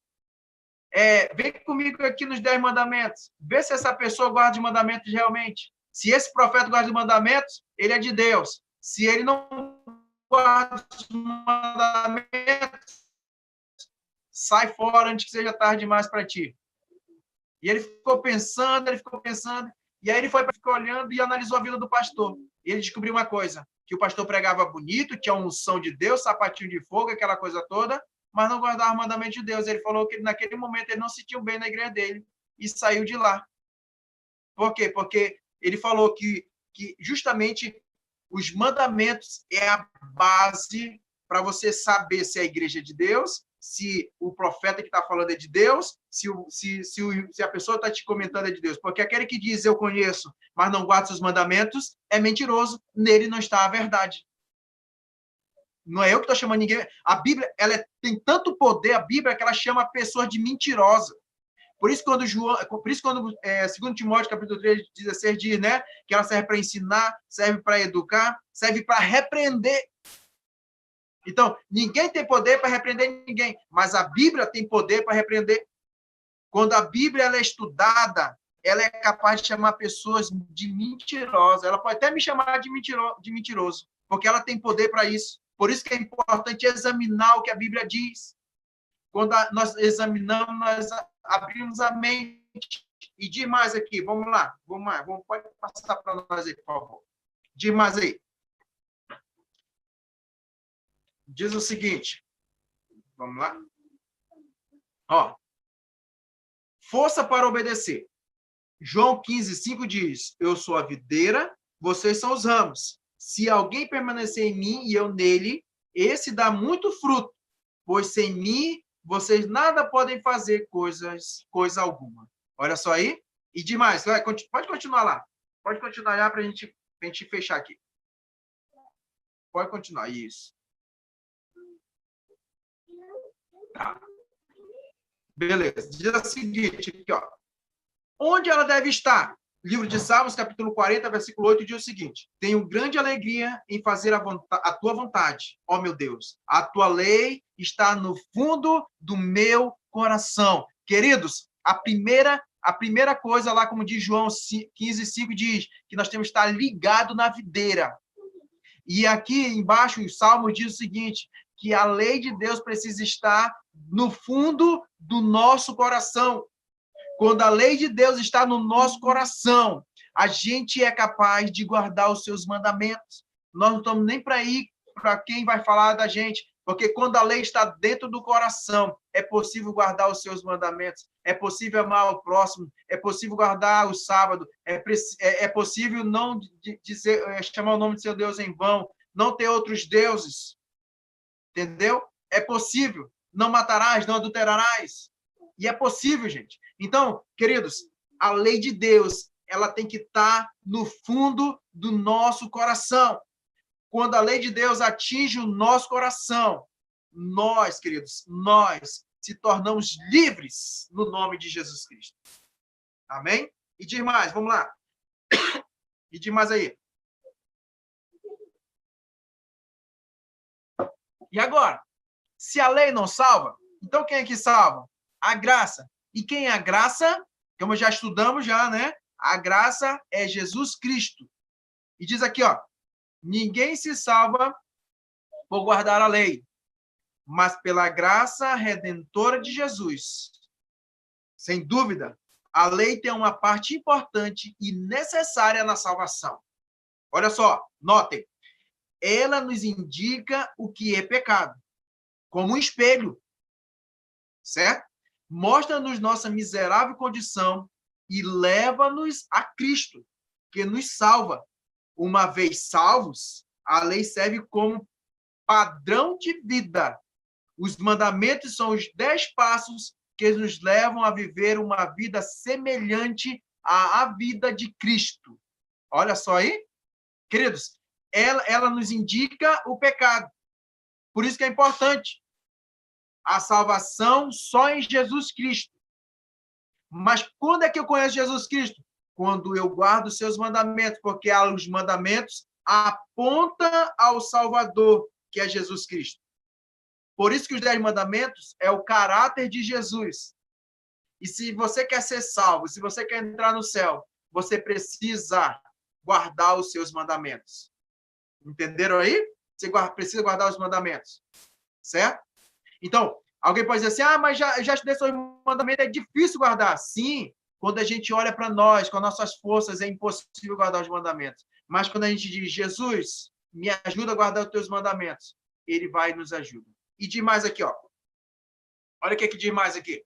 vem comigo aqui nos 10 mandamentos, vê se essa pessoa guarda os mandamentos realmente. Se esse profeta guarda os mandamentos, ele é de Deus. Se ele não guarda os mandamentos, sai fora antes que seja tarde demais para ti. E ele ficou pensando, e aí ele ficou olhando e analisou a vida do pastor. E ele descobriu uma coisa, que o pastor pregava bonito, tinha unção de Deus, sapatinho de fogo, aquela coisa toda, mas não guardava o mandamento de Deus. Ele falou que naquele momento ele não se sentiu bem na igreja dele e saiu de lá. Por quê? Porque ele falou que justamente os mandamentos é a base para você saber se a igreja é de Deus, se o profeta que está falando é de Deus, se a pessoa está te comentando é de Deus. Porque aquele que diz eu conheço, mas não guarda seus mandamentos, é mentiroso. Nele não está a verdade. Não é eu que estou chamando ninguém. A Bíblia tem tanto poder, a Bíblia, que ela chama pessoas de mentirosa. Por isso, quando 2 Timóteo, capítulo 3, 16, diz, né, que ela serve para ensinar, serve para educar, serve para repreender. Então, ninguém tem poder para repreender ninguém, mas a Bíblia tem poder para repreender. Quando a Bíblia ela é estudada, ela é capaz de chamar pessoas de mentirosas. Ela pode até me chamar de mentiroso, porque ela tem poder para isso. Por isso que é importante examinar o que a Bíblia diz. Quando nós examinamos, nós abrimos a mente. E diz mais aqui, vamos lá. Pode passar para nós aí, por favor. Diz mais aí. Diz o seguinte, vamos lá. Ó, força para obedecer. João 15:5 diz, eu sou a videira, vocês são os ramos. Se alguém permanecer em mim e eu nele, esse dá muito fruto, pois sem mim vocês nada podem fazer coisa alguma. Olha só aí. E demais, pode continuar lá. Pode continuar lá para a gente fechar aqui. Pode continuar, isso. Tá. Beleza. Diz o seguinte, aqui, ó. Onde ela deve estar? Livro de Salmos, capítulo 40, versículo 8, diz o seguinte: tenho grande alegria em fazer a tua vontade, ó meu Deus. A tua lei está no fundo do meu coração. Queridos, a primeira coisa lá, como diz João 15:5, diz que nós temos que estar ligado na videira. E aqui embaixo, o Salmo diz o seguinte, que a lei de Deus precisa estar no fundo do nosso coração. Quando a lei de Deus está no nosso coração, a gente é capaz de guardar os seus mandamentos. Nós não estamos nem para ir para quem vai falar da gente, porque quando a lei está dentro do coração, é possível guardar os seus mandamentos, é possível amar o próximo, é possível guardar o sábado, é possível não chamar o nome de seu Deus em vão, não ter outros deuses. Entendeu? É possível. Não matarás, não adulterarás. E é possível, gente. Então, queridos, a lei de Deus, ela tem que estar no fundo do nosso coração. Quando a lei de Deus atinge o nosso coração, nós, queridos, nós se tornamos livres no nome de Jesus Cristo. Amém? E diz mais, vamos lá. E diz mais aí. E agora? Se a lei não salva, então quem é que salva? A graça. E quem é a graça? Como já estudamos já, né? A graça é Jesus Cristo. E diz aqui, ó, ninguém se salva por guardar a lei, mas pela graça redentora de Jesus. Sem dúvida, a lei tem uma parte importante e necessária na salvação. Olha só, notem, ela nos indica o que é pecado, como um espelho, certo? Mostra-nos nossa miserável condição e leva-nos a Cristo, que nos salva. Uma vez salvos, a lei serve como padrão de vida. Os mandamentos são os 10 passos que nos levam a viver uma vida semelhante à vida de Cristo. Olha só aí, queridos, ela nos indica o pecado. Por isso que é importante a salvação só em Jesus Cristo. Mas quando é que eu conheço Jesus Cristo? Quando eu guardo os seus mandamentos, porque os mandamentos apontam ao Salvador, que é Jesus Cristo. Por isso que os 10 mandamentos é o caráter de Jesus. E se você quer ser salvo, se você quer entrar no céu, você precisa guardar os seus mandamentos. Entenderam aí? Você precisa guardar os mandamentos. Certo? Então, alguém pode dizer assim, mas já estudei sobre mandamentos, é difícil guardar. Sim, quando a gente olha para nós, com as nossas forças, é impossível guardar os mandamentos. Mas quando a gente diz, Jesus, me ajuda a guardar os teus mandamentos, ele vai e nos ajuda. E diz mais aqui, ó. Olha o que diz mais aqui.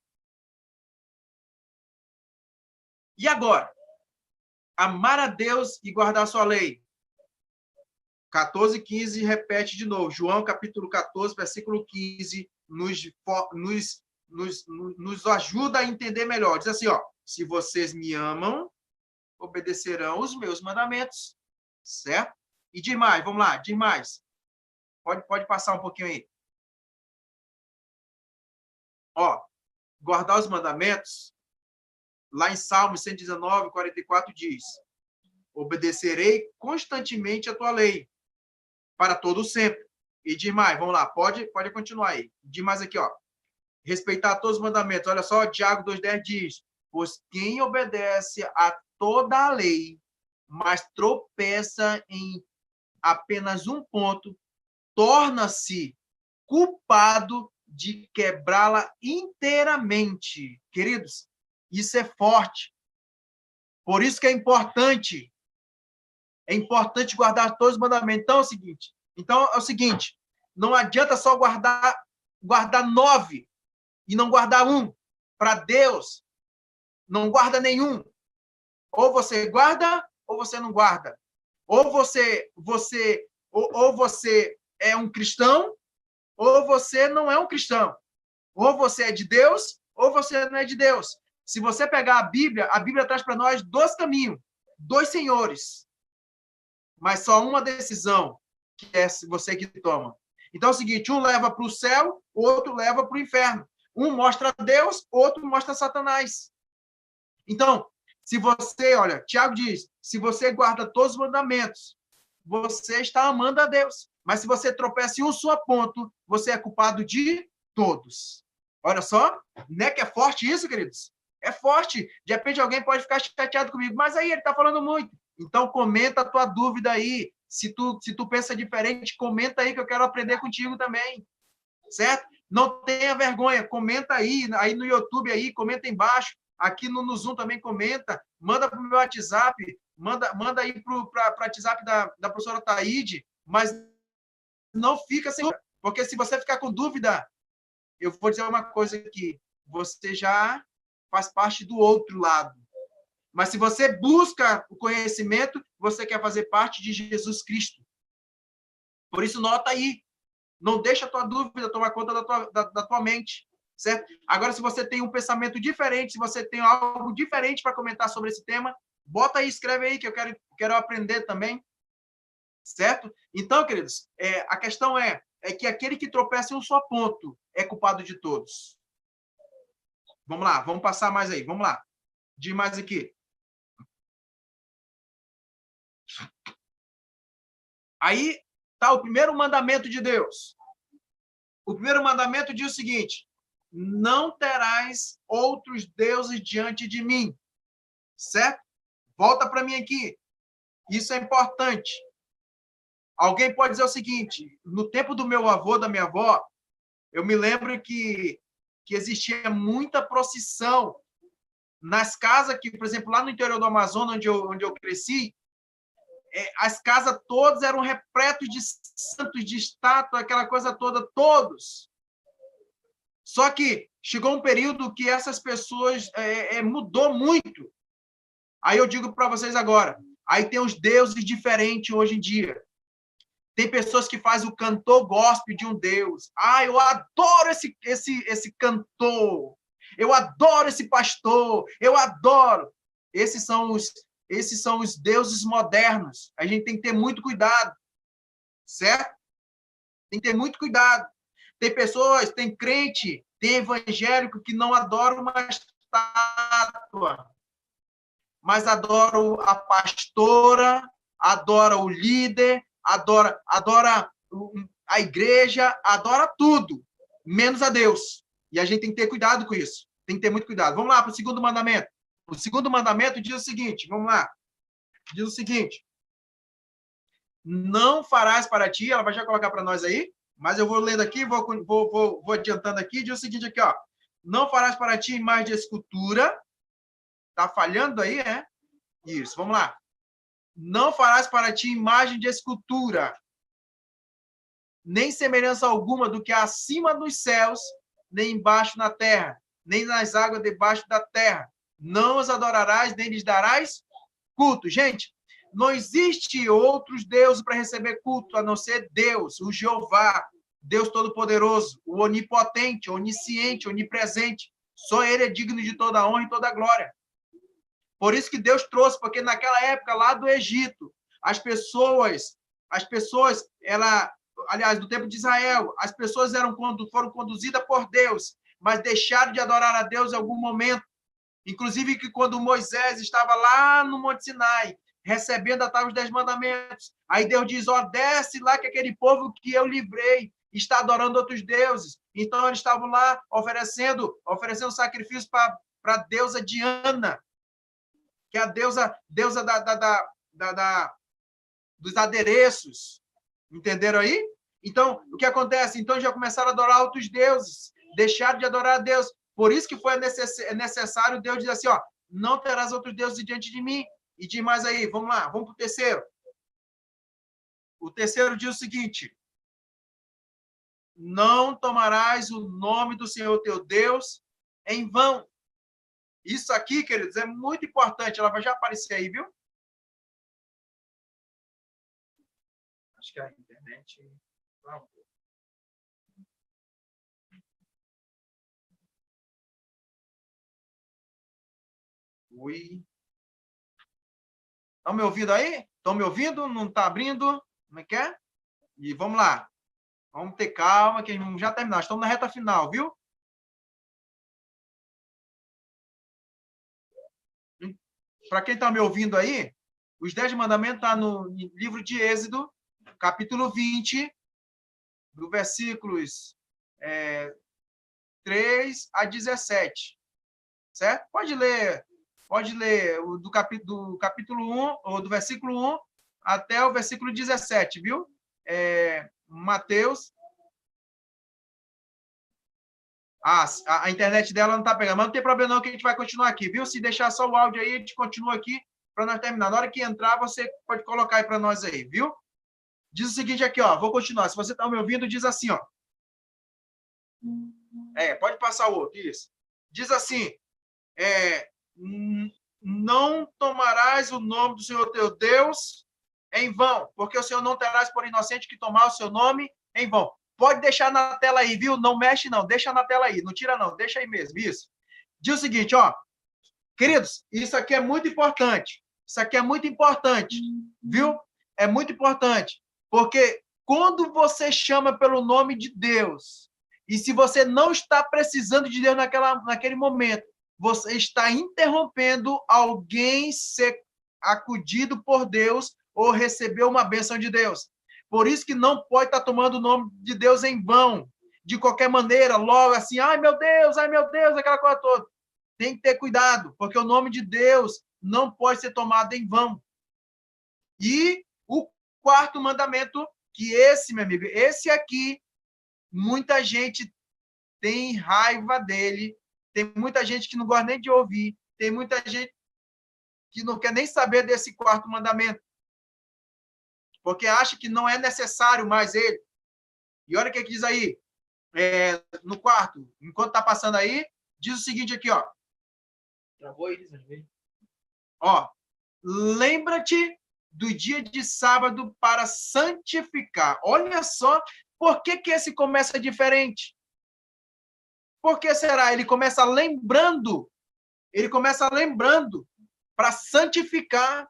E agora? Amar a Deus e guardar a sua lei. 14, 15, repete de novo. João, capítulo 14, versículo 15, nos ajuda a entender melhor. Diz assim, ó, se vocês me amam, obedecerão os meus mandamentos. Certo? E diz mais, vamos lá, diz mais. Pode passar um pouquinho aí. Ó, guardar os mandamentos, lá em Salmos 119, 44, diz, obedecerei constantemente a tua lei, para todo sempre. E diz mais, vamos lá, pode continuar aí. Diz mais aqui, ó. Respeitar todos os mandamentos. Olha só, Tiago 2,10 diz, pois quem obedece a toda a lei, mas tropeça em apenas um ponto, torna-se culpado de quebrá-la inteiramente. Queridos, isso é forte. Por isso que é importante guardar todos os mandamentos. Então é o seguinte, não adianta só guardar 9 e não guardar um. Para Deus, não guarda nenhum. Ou você guarda, ou você não guarda. Ou você é um cristão, ou você não é um cristão. Ou você é de Deus, ou você não é de Deus. Se você pegar a Bíblia traz para nós 2 caminhos, 2 senhores. Mas só uma decisão, que é você que toma. Então é o seguinte, um leva para o céu, outro leva para o inferno. Um mostra Deus, outro mostra Satanás. Então, se você, olha, Tiago diz, se você guarda todos os mandamentos, você está amando a Deus. Mas se você tropeça em um só ponto, você é culpado de todos. Olha só, não é que é forte isso, queridos? É forte. De repente alguém pode ficar chateado comigo, mas aí ele está falando muito. Então, comenta a tua dúvida aí. Se tu pensa diferente, comenta aí que eu quero aprender contigo também. Certo? Não tenha vergonha. Comenta aí no YouTube, aí, comenta embaixo. Aqui no Zoom também comenta. Manda para o meu WhatsApp. Manda aí para o WhatsApp da professora Taíde. Mas não fica sem... Porque se você ficar com dúvida, eu vou dizer uma coisa aqui. Você já faz parte do outro lado. Mas se você busca o conhecimento, você quer fazer parte de Jesus Cristo. Por isso, nota aí. Não deixa a tua dúvida tomar conta da tua mente. Certo? Agora, se você tem um pensamento diferente, se você tem algo diferente para comentar sobre esse tema, bota aí, escreve aí, que eu quero aprender também. Certo? Então, queridos, a questão é que aquele que tropeça em um só ponto é culpado de todos. Vamos lá, vamos passar mais aí. Vamos lá. Diz mais aqui. Aí está o primeiro mandamento de Deus. O primeiro mandamento diz o seguinte: não terás outros deuses diante de mim. Certo? Volta para mim aqui. Isso é importante. Alguém pode dizer o seguinte: no tempo do meu avô, da minha avó, eu me lembro que existia muita procissão nas casas que, por exemplo, lá no interior do Amazonas, onde eu cresci, as casas todas eram repletas de santos, de estátua, aquela coisa toda, todos. Só que chegou um período que essas pessoas mudou muito. Aí eu digo para vocês agora, aí tem os deuses diferentes hoje em dia. Tem pessoas que fazem o cantor gospel de um Deus. Ah, eu adoro esse cantor. Eu adoro esse pastor. Eu adoro. Esses são os deuses modernos. A gente tem que ter muito cuidado. Certo? Tem que ter muito cuidado. Tem pessoas, tem crente, tem evangélico que não adora uma estátua, mas adora a pastora, adora o líder, adora a igreja, adora tudo, menos a Deus. E a gente tem que ter cuidado com isso. Tem que ter muito cuidado. Vamos lá para o segundo mandamento. O segundo mandamento diz o seguinte, vamos lá. Diz o seguinte: não farás para ti, ela vai já colocar para nós aí, mas eu vou lendo aqui, vou adiantando aqui, diz o seguinte aqui, ó. Não farás para ti imagem de escultura. Tá falhando aí, é? Isso, vamos lá. Não farás para ti imagem de escultura, nem semelhança alguma do que há acima dos céus, nem embaixo na terra, nem nas águas debaixo da terra. Não os adorarás, nem lhes darás culto. Gente, não existe outros deuses para receber culto, a não ser Deus, o Jeová, Deus Todo-Poderoso, o Onipotente, Onisciente, Onipresente. Só Ele é digno de toda a honra e toda a glória. Por isso que Deus trouxe, porque naquela época, lá do Egito, as pessoas, aliás, do tempo de Israel, as pessoas foram conduzidas por Deus, mas deixaram de adorar a Deus em algum momento. Inclusive que quando Moisés estava lá no Monte Sinai, recebendo a tábua dos 10 mandamentos, aí Deus diz, ó, desce lá que aquele povo que eu livrei está adorando outros deuses. Então eles estavam lá oferecendo sacrifício para a deusa Diana, que é a deusa dos adereços. Entenderam aí? Então, o que acontece? Então, já começaram a adorar outros deuses, deixaram de adorar a Deus. Por isso que foi necessário Deus dizer assim, ó, não terás outros deuses diante de mim. E diz mais aí, vamos lá, vamos para o terceiro. O terceiro diz o seguinte: não tomarás o nome do Senhor teu Deus em vão. Isso aqui, queridos, é muito importante. Ela vai já aparecer aí, viu? Acho que a internet... Ui. Estão me ouvindo aí? Estão me ouvindo? Não está abrindo? Como é que é? E vamos lá. Vamos ter calma, que já terminamos. Estamos na reta final, viu? Para quem está me ouvindo aí, os 10 mandamentos estão no livro de Êxodo, capítulo 20, do versículos 3 a 17. Certo? Pode ler do capítulo 1, ou do versículo 1 até o versículo 17, viu? Mateus. A internet dela não está pegando, mas não tem problema não, que a gente vai continuar aqui, viu? Se deixar só o áudio aí, a gente continua aqui para nós terminar. Na hora que entrar, você pode colocar aí para nós aí, viu? Diz o seguinte aqui, ó, vou continuar. Se você está me ouvindo, diz assim, ó. Pode passar o outro, isso. Diz assim, não tomarás o nome do Senhor teu Deus em vão, porque o Senhor não terás por inocente que tomar o seu nome em vão. Pode deixar na tela aí, viu? Não mexe não, deixa na tela aí, não tira não, deixa aí mesmo, isso. Diz o seguinte, ó, queridos, isso aqui é muito importante, viu? É muito importante, porque quando você chama pelo nome de Deus, e se você não está precisando de Deus naquele momento, você está interrompendo alguém ser acudido por Deus ou receber uma bênção de Deus. Por isso que não pode estar tomando o nome de Deus em vão, de qualquer maneira, logo assim, ai meu Deus, aquela coisa toda. Tem que ter cuidado, porque o nome de Deus não pode ser tomado em vão. E o quarto mandamento, que esse, meu amigo, esse aqui, muita gente tem raiva dele, tem muita gente que não gosta nem de ouvir, tem muita gente que não quer nem saber desse quarto mandamento, porque acha que não é necessário mais ele. E olha o que diz aí, no quarto, enquanto está passando aí, diz o seguinte aqui, ó. Travou aí, ó, lembra-te do dia de sábado para santificar. Olha só, por que esse começa diferente? Por que será? Ele começa lembrando para santificar.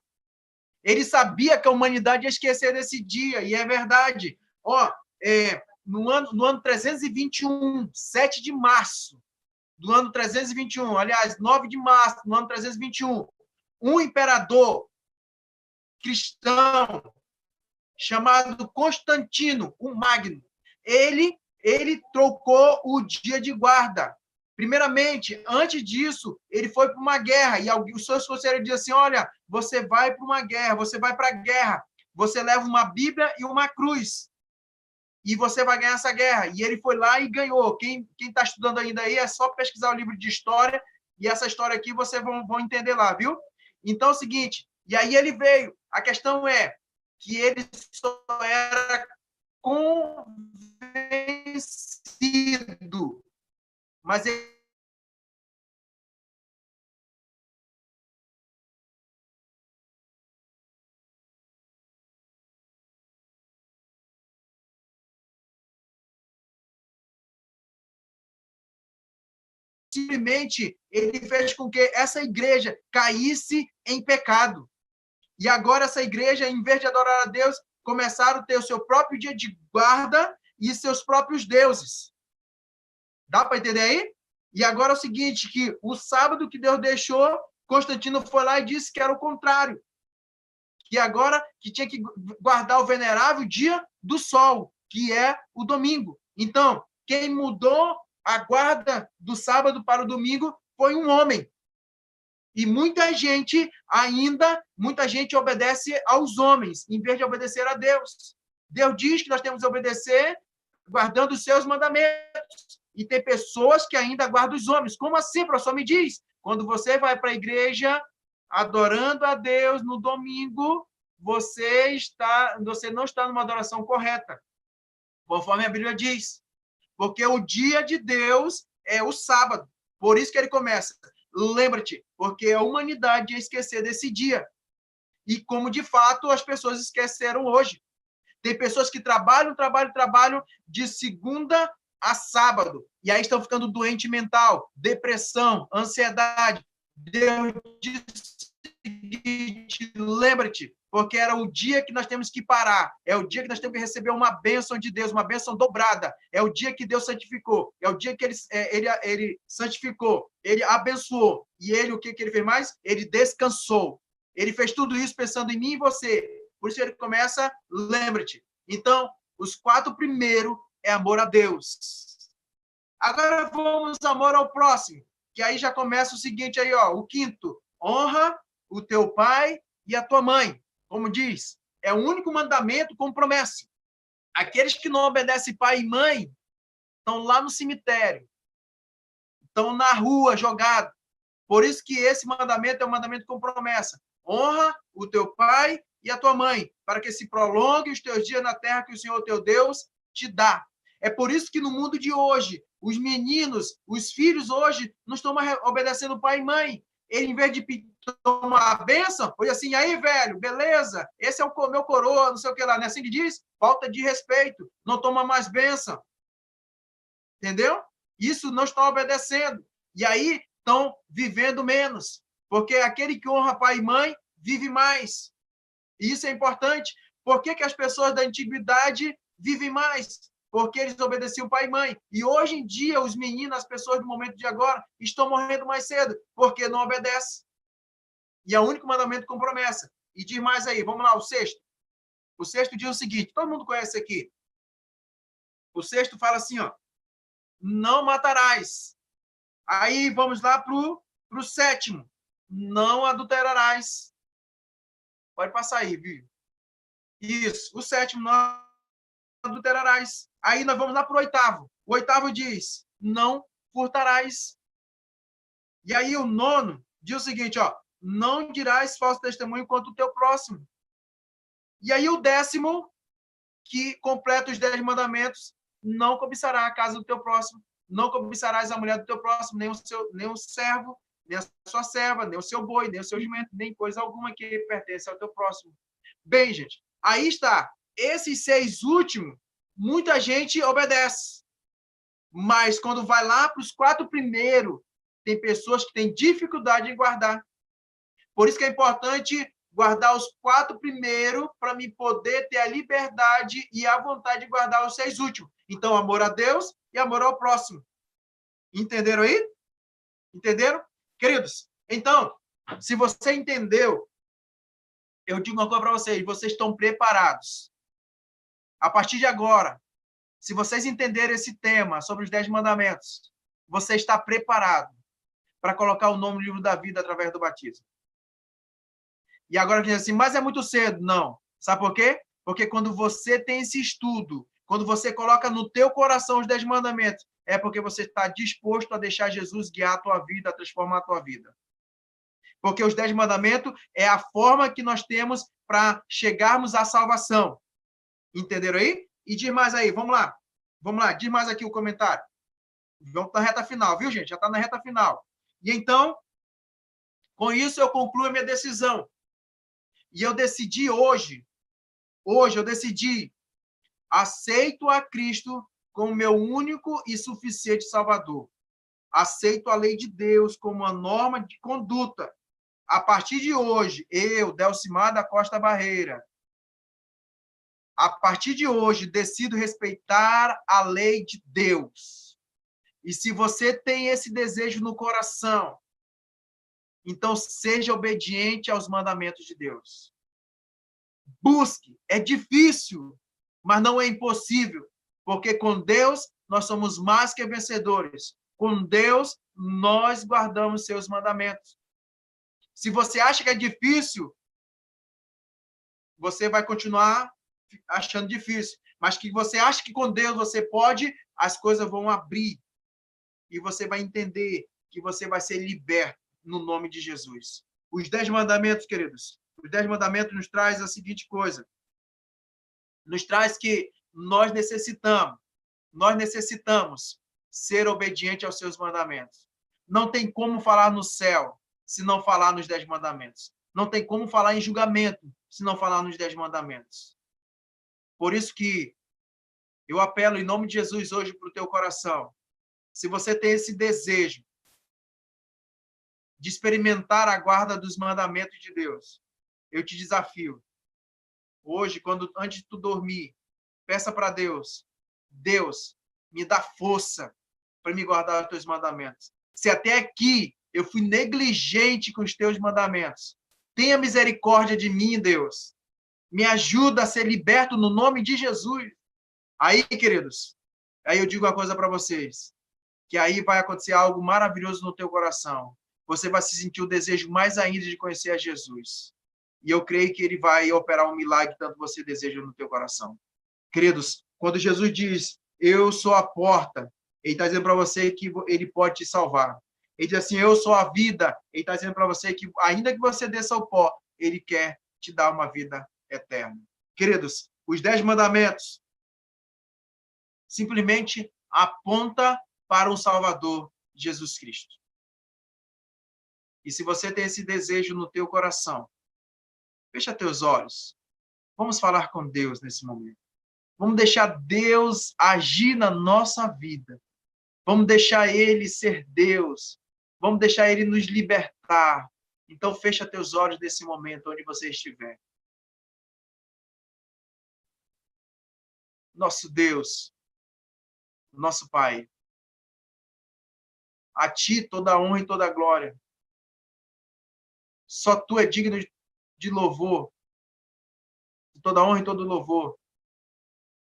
Ele sabia que a humanidade ia esquecer desse dia, e é verdade. Ó, no ano 321, 7 de março do ano 321, aliás, 9 de março do ano 321, um imperador cristão chamado Constantino, o Magno, ele trocou o dia de guarda. Primeiramente, antes disso, ele foi para uma guerra, e os seus conselheiros diziam assim, olha, você vai para uma guerra, você vai para a guerra, você leva uma Bíblia e uma cruz, e você vai ganhar essa guerra. E ele foi lá e ganhou. Quem está estudando ainda aí, é só pesquisar o livro de história, e essa história aqui vocês vão entender lá, viu? Então é o seguinte, e aí ele veio, a questão é que ele só era convencido, mas ele simplesmente ele fez com que essa igreja caísse em pecado. E agora essa igreja, em vez de adorar a Deus, começaram a ter o seu próprio dia de guarda e seus próprios deuses. Dá para entender aí? E agora é o seguinte, que o sábado que Deus deixou, Constantino foi lá e disse que era o contrário. Que agora que tinha que guardar o venerável dia do sol, que é o domingo. Então, quem mudou a guarda do sábado para o domingo foi um homem. E muita gente obedece aos homens, em vez de obedecer a Deus. Deus diz que nós temos que obedecer guardando os seus mandamentos. E tem pessoas que ainda guardam os homens. Como assim, professor? Me diz. Quando você vai para a igreja adorando a Deus no domingo, você não está numa adoração correta, conforme a Bíblia diz. Porque o dia de Deus é o sábado. Por isso que ele começa. Lembra-te, porque a humanidade ia esquecer desse dia. E como, de fato, as pessoas esqueceram hoje. Tem pessoas que trabalham de segunda a sábado. E aí estão ficando doente mental, depressão, ansiedade. Deus diz o seguinte, lembra-te, porque era o dia que nós temos que parar, é o dia que nós temos que receber uma bênção de Deus, uma bênção dobrada, é o dia que Deus santificou, é o dia que ele santificou, ele abençoou, e ele, o que ele fez mais? Ele descansou, ele fez tudo isso pensando em mim e você, por isso ele começa, lembra-te. Então, os 4 primeiros é amor a Deus. Agora vamos amor ao próximo, que aí já começa o seguinte aí, ó, o 5º, honra o teu pai e a tua mãe. Como diz, é o único mandamento com promessa. Aqueles que não obedecem pai e mãe estão lá no cemitério, estão na rua jogados. Por isso que esse mandamento é um mandamento com promessa. Honra o teu pai e a tua mãe, para que se prolongue os teus dias na terra que o Senhor teu Deus te dá. É por isso que no mundo de hoje, os meninos, os filhos hoje, não estão mais obedecendo pai e mãe. Ele, em vez de tomar a bênção, foi assim, aí, velho, beleza, esse é o meu coroa, não sei o que lá, não é assim que diz? Falta de respeito, não toma mais bênção. Entendeu? Isso não estão obedecendo. E aí estão vivendo menos, porque aquele que honra pai e mãe vive mais. E isso é importante. Por que as pessoas da antiguidade vivem mais? Porque eles obedeciam pai e mãe. E hoje em dia, os meninos, as pessoas do momento de agora, estão morrendo mais cedo, porque não obedecem. E é o único mandamento com promessa. E diz mais aí, vamos lá, o 6º. O sexto diz o seguinte, todo mundo conhece aqui. O sexto fala assim, ó, não matarás. Aí vamos lá para o sétimo. Não adulterarás. Pode passar aí, viu? Isso. O sétimo, não adulterarás. Aí nós vamos lá para o oitavo. O oitavo diz, não furtarás. E aí o nono diz o seguinte, ó, não dirás falso testemunho contra o teu próximo. E aí o décimo, que completa os 10 mandamentos, não cobiçará a casa do teu próximo, não cobiçarás a mulher do teu próximo, nem o servo, nem a sua serva, nem o seu boi, nem o seu jumento, nem coisa alguma que pertence ao teu próximo. Bem, gente, aí está. Esses 6 últimos, muita gente obedece. Mas quando vai lá para os 4 primeiros, tem pessoas que têm dificuldade em guardar. Por isso que é importante guardar os 4 primeiros para me poder ter a liberdade e a vontade de guardar os 6 últimos. Então, amor a Deus e amor ao próximo. Entenderam aí? Entenderam? Queridos, então, se você entendeu, eu digo uma coisa para vocês estão preparados. A partir de agora, se vocês entenderem esse tema sobre os 10 mandamentos, você está preparado para colocar o nome no livro da vida através do batismo. E agora diz assim, mas é muito cedo. Não. Sabe por quê? Porque quando você tem esse estudo, quando você coloca no teu coração os 10 mandamentos, é porque você está disposto a deixar Jesus guiar a tua vida, a transformar a tua vida. Porque os 10 mandamentos é a forma que nós temos para chegarmos à salvação. Entenderam aí? E diz mais aí, vamos lá. Vamos lá, diz mais aqui o comentário. Vamos na reta final, viu, gente? Já está na reta final. E então, com isso eu concluo a minha decisão. E eu decidi hoje eu decidi, aceito a Cristo como meu único e suficiente Salvador. Aceito a lei de Deus como uma norma de conduta. A partir de hoje, eu, Delcimar da Costa Barreira, a partir de hoje, decido respeitar a lei de Deus. E se você tem esse desejo no coração, então seja obediente aos mandamentos de Deus. Busque. É difícil, mas não é impossível, porque com Deus nós somos mais que vencedores. Com Deus nós guardamos seus mandamentos. Se você acha que é difícil, você vai continuar achando difícil. Mas que você acha que com Deus você pode, as coisas vão abrir. E você vai entender que você vai ser liberto no nome de Jesus. Os 10 mandamentos, queridos, os 10 mandamentos nos traz a seguinte coisa. Nos traz que nós necessitamos ser obediente aos seus mandamentos. Não tem como falar no céu se não falar nos 10 mandamentos. Não tem como falar em julgamento se não falar nos 10 mandamentos. Por isso que eu apelo em nome de Jesus hoje para o teu coração. Se você tem esse desejo de experimentar a guarda dos mandamentos de Deus, eu te desafio. Hoje, antes de tu dormir, peça para Deus, Deus, me dá força para me guardar os teus mandamentos. Se até aqui eu fui negligente com os teus mandamentos, tenha misericórdia de mim, Deus. Me ajuda a ser liberto no nome de Jesus. Aí, queridos, aí eu digo uma coisa para vocês, que aí vai acontecer algo maravilhoso no teu coração. Você vai se sentir o desejo mais ainda de conhecer a Jesus. E eu creio que ele vai operar um milagre que tanto você deseja no teu coração. Queridos, quando Jesus diz, eu sou a porta, ele está dizendo para você que ele pode te salvar. Ele diz assim, eu sou a vida, ele está dizendo para você que, ainda que você desça ao pó, ele quer te dar uma vida eterna. Queridos, os 10 mandamentos simplesmente aponta para o Salvador, Jesus Cristo. E se você tem esse desejo no teu coração, fecha teus olhos. Vamos falar com Deus nesse momento. Vamos deixar Deus agir na nossa vida. Vamos deixar Ele ser Deus. Vamos deixar Ele nos libertar. Então, fecha teus olhos nesse momento, onde você estiver. Nosso Deus, nosso Pai, a Ti toda a honra e toda a glória. Só Tu é digno de louvor, de toda honra e todo louvor.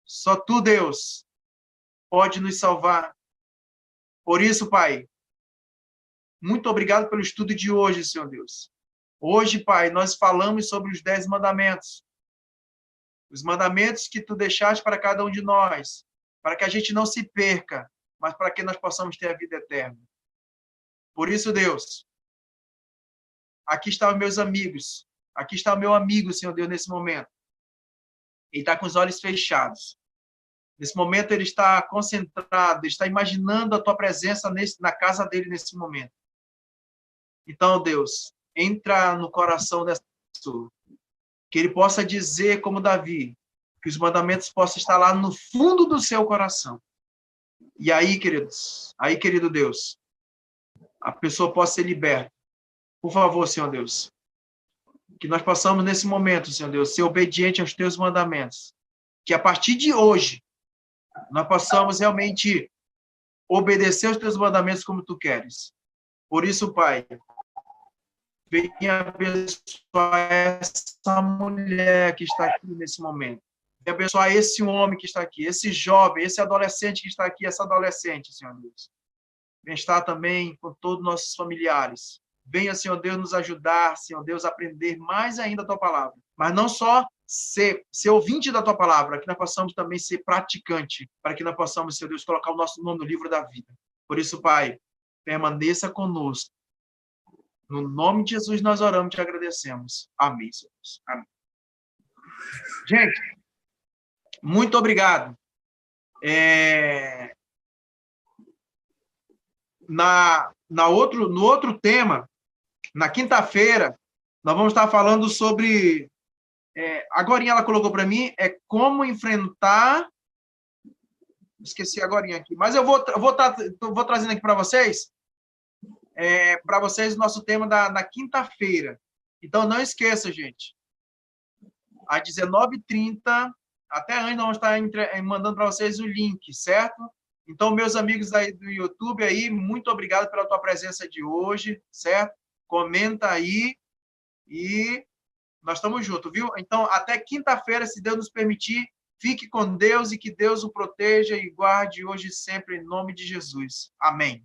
Só Tu, Deus, pode nos salvar. Por isso, Pai, muito obrigado pelo estudo de hoje, Senhor Deus. Hoje, Pai, nós falamos sobre os 10 mandamentos. Os mandamentos que Tu deixaste para cada um de nós, para que a gente não se perca, mas para que nós possamos ter a vida eterna. Por isso, Deus, aqui estão os meus amigos, aqui está o meu amigo, Senhor Deus, nesse momento. Ele está com os olhos fechados. Nesse momento, ele está concentrado, ele está imaginando a Tua presença na casa dele nesse momento. Então, Deus, entra no coração dessa pessoa, que ele possa dizer, como Davi, que os mandamentos possam estar lá no fundo do seu coração. E aí, querido Deus, a pessoa possa ser liberta. Por favor, Senhor Deus, que nós possamos, nesse momento, Senhor Deus, ser obediente aos Teus mandamentos. Que a partir de hoje, nós possamos realmente obedecer aos Teus mandamentos como Tu queres. Por isso, Pai, venha abençoar essa mulher que está aqui nesse momento. Venha abençoar esse homem que está aqui, esse jovem, esse adolescente que está aqui, essa adolescente, Senhor Deus. Venha estar também com todos os nossos familiares. Venha, Senhor Deus, nos ajudar, Senhor Deus, a aprender mais ainda a Tua palavra. Mas não só ser ouvinte da Tua palavra, para que nós possamos também ser praticante, para que nós possamos, Senhor Deus, colocar o nosso nome no livro da vida. Por isso, Pai, permaneça conosco. No nome de Jesus nós oramos e te agradecemos. Amém, Senhor Deus. Amém. Gente, muito obrigado. No outro tema, na quinta-feira, nós vamos estar falando sobre... agorinha ela colocou para mim, como enfrentar... Esqueci agorinha aqui. Mas eu vou trazendo aqui para vocês o nosso tema na quinta-feira. Então, não esqueça, gente. Às 19h30, até antes, nós vamos estar mandando para vocês o link, certo? Então, meus amigos aí do YouTube, aí, muito obrigado pela tua presença de hoje, certo? Comenta aí e nós estamos juntos, viu? Então, até quinta-feira, se Deus nos permitir, fique com Deus e que Deus o proteja e guarde hoje e sempre, em nome de Jesus. Amém.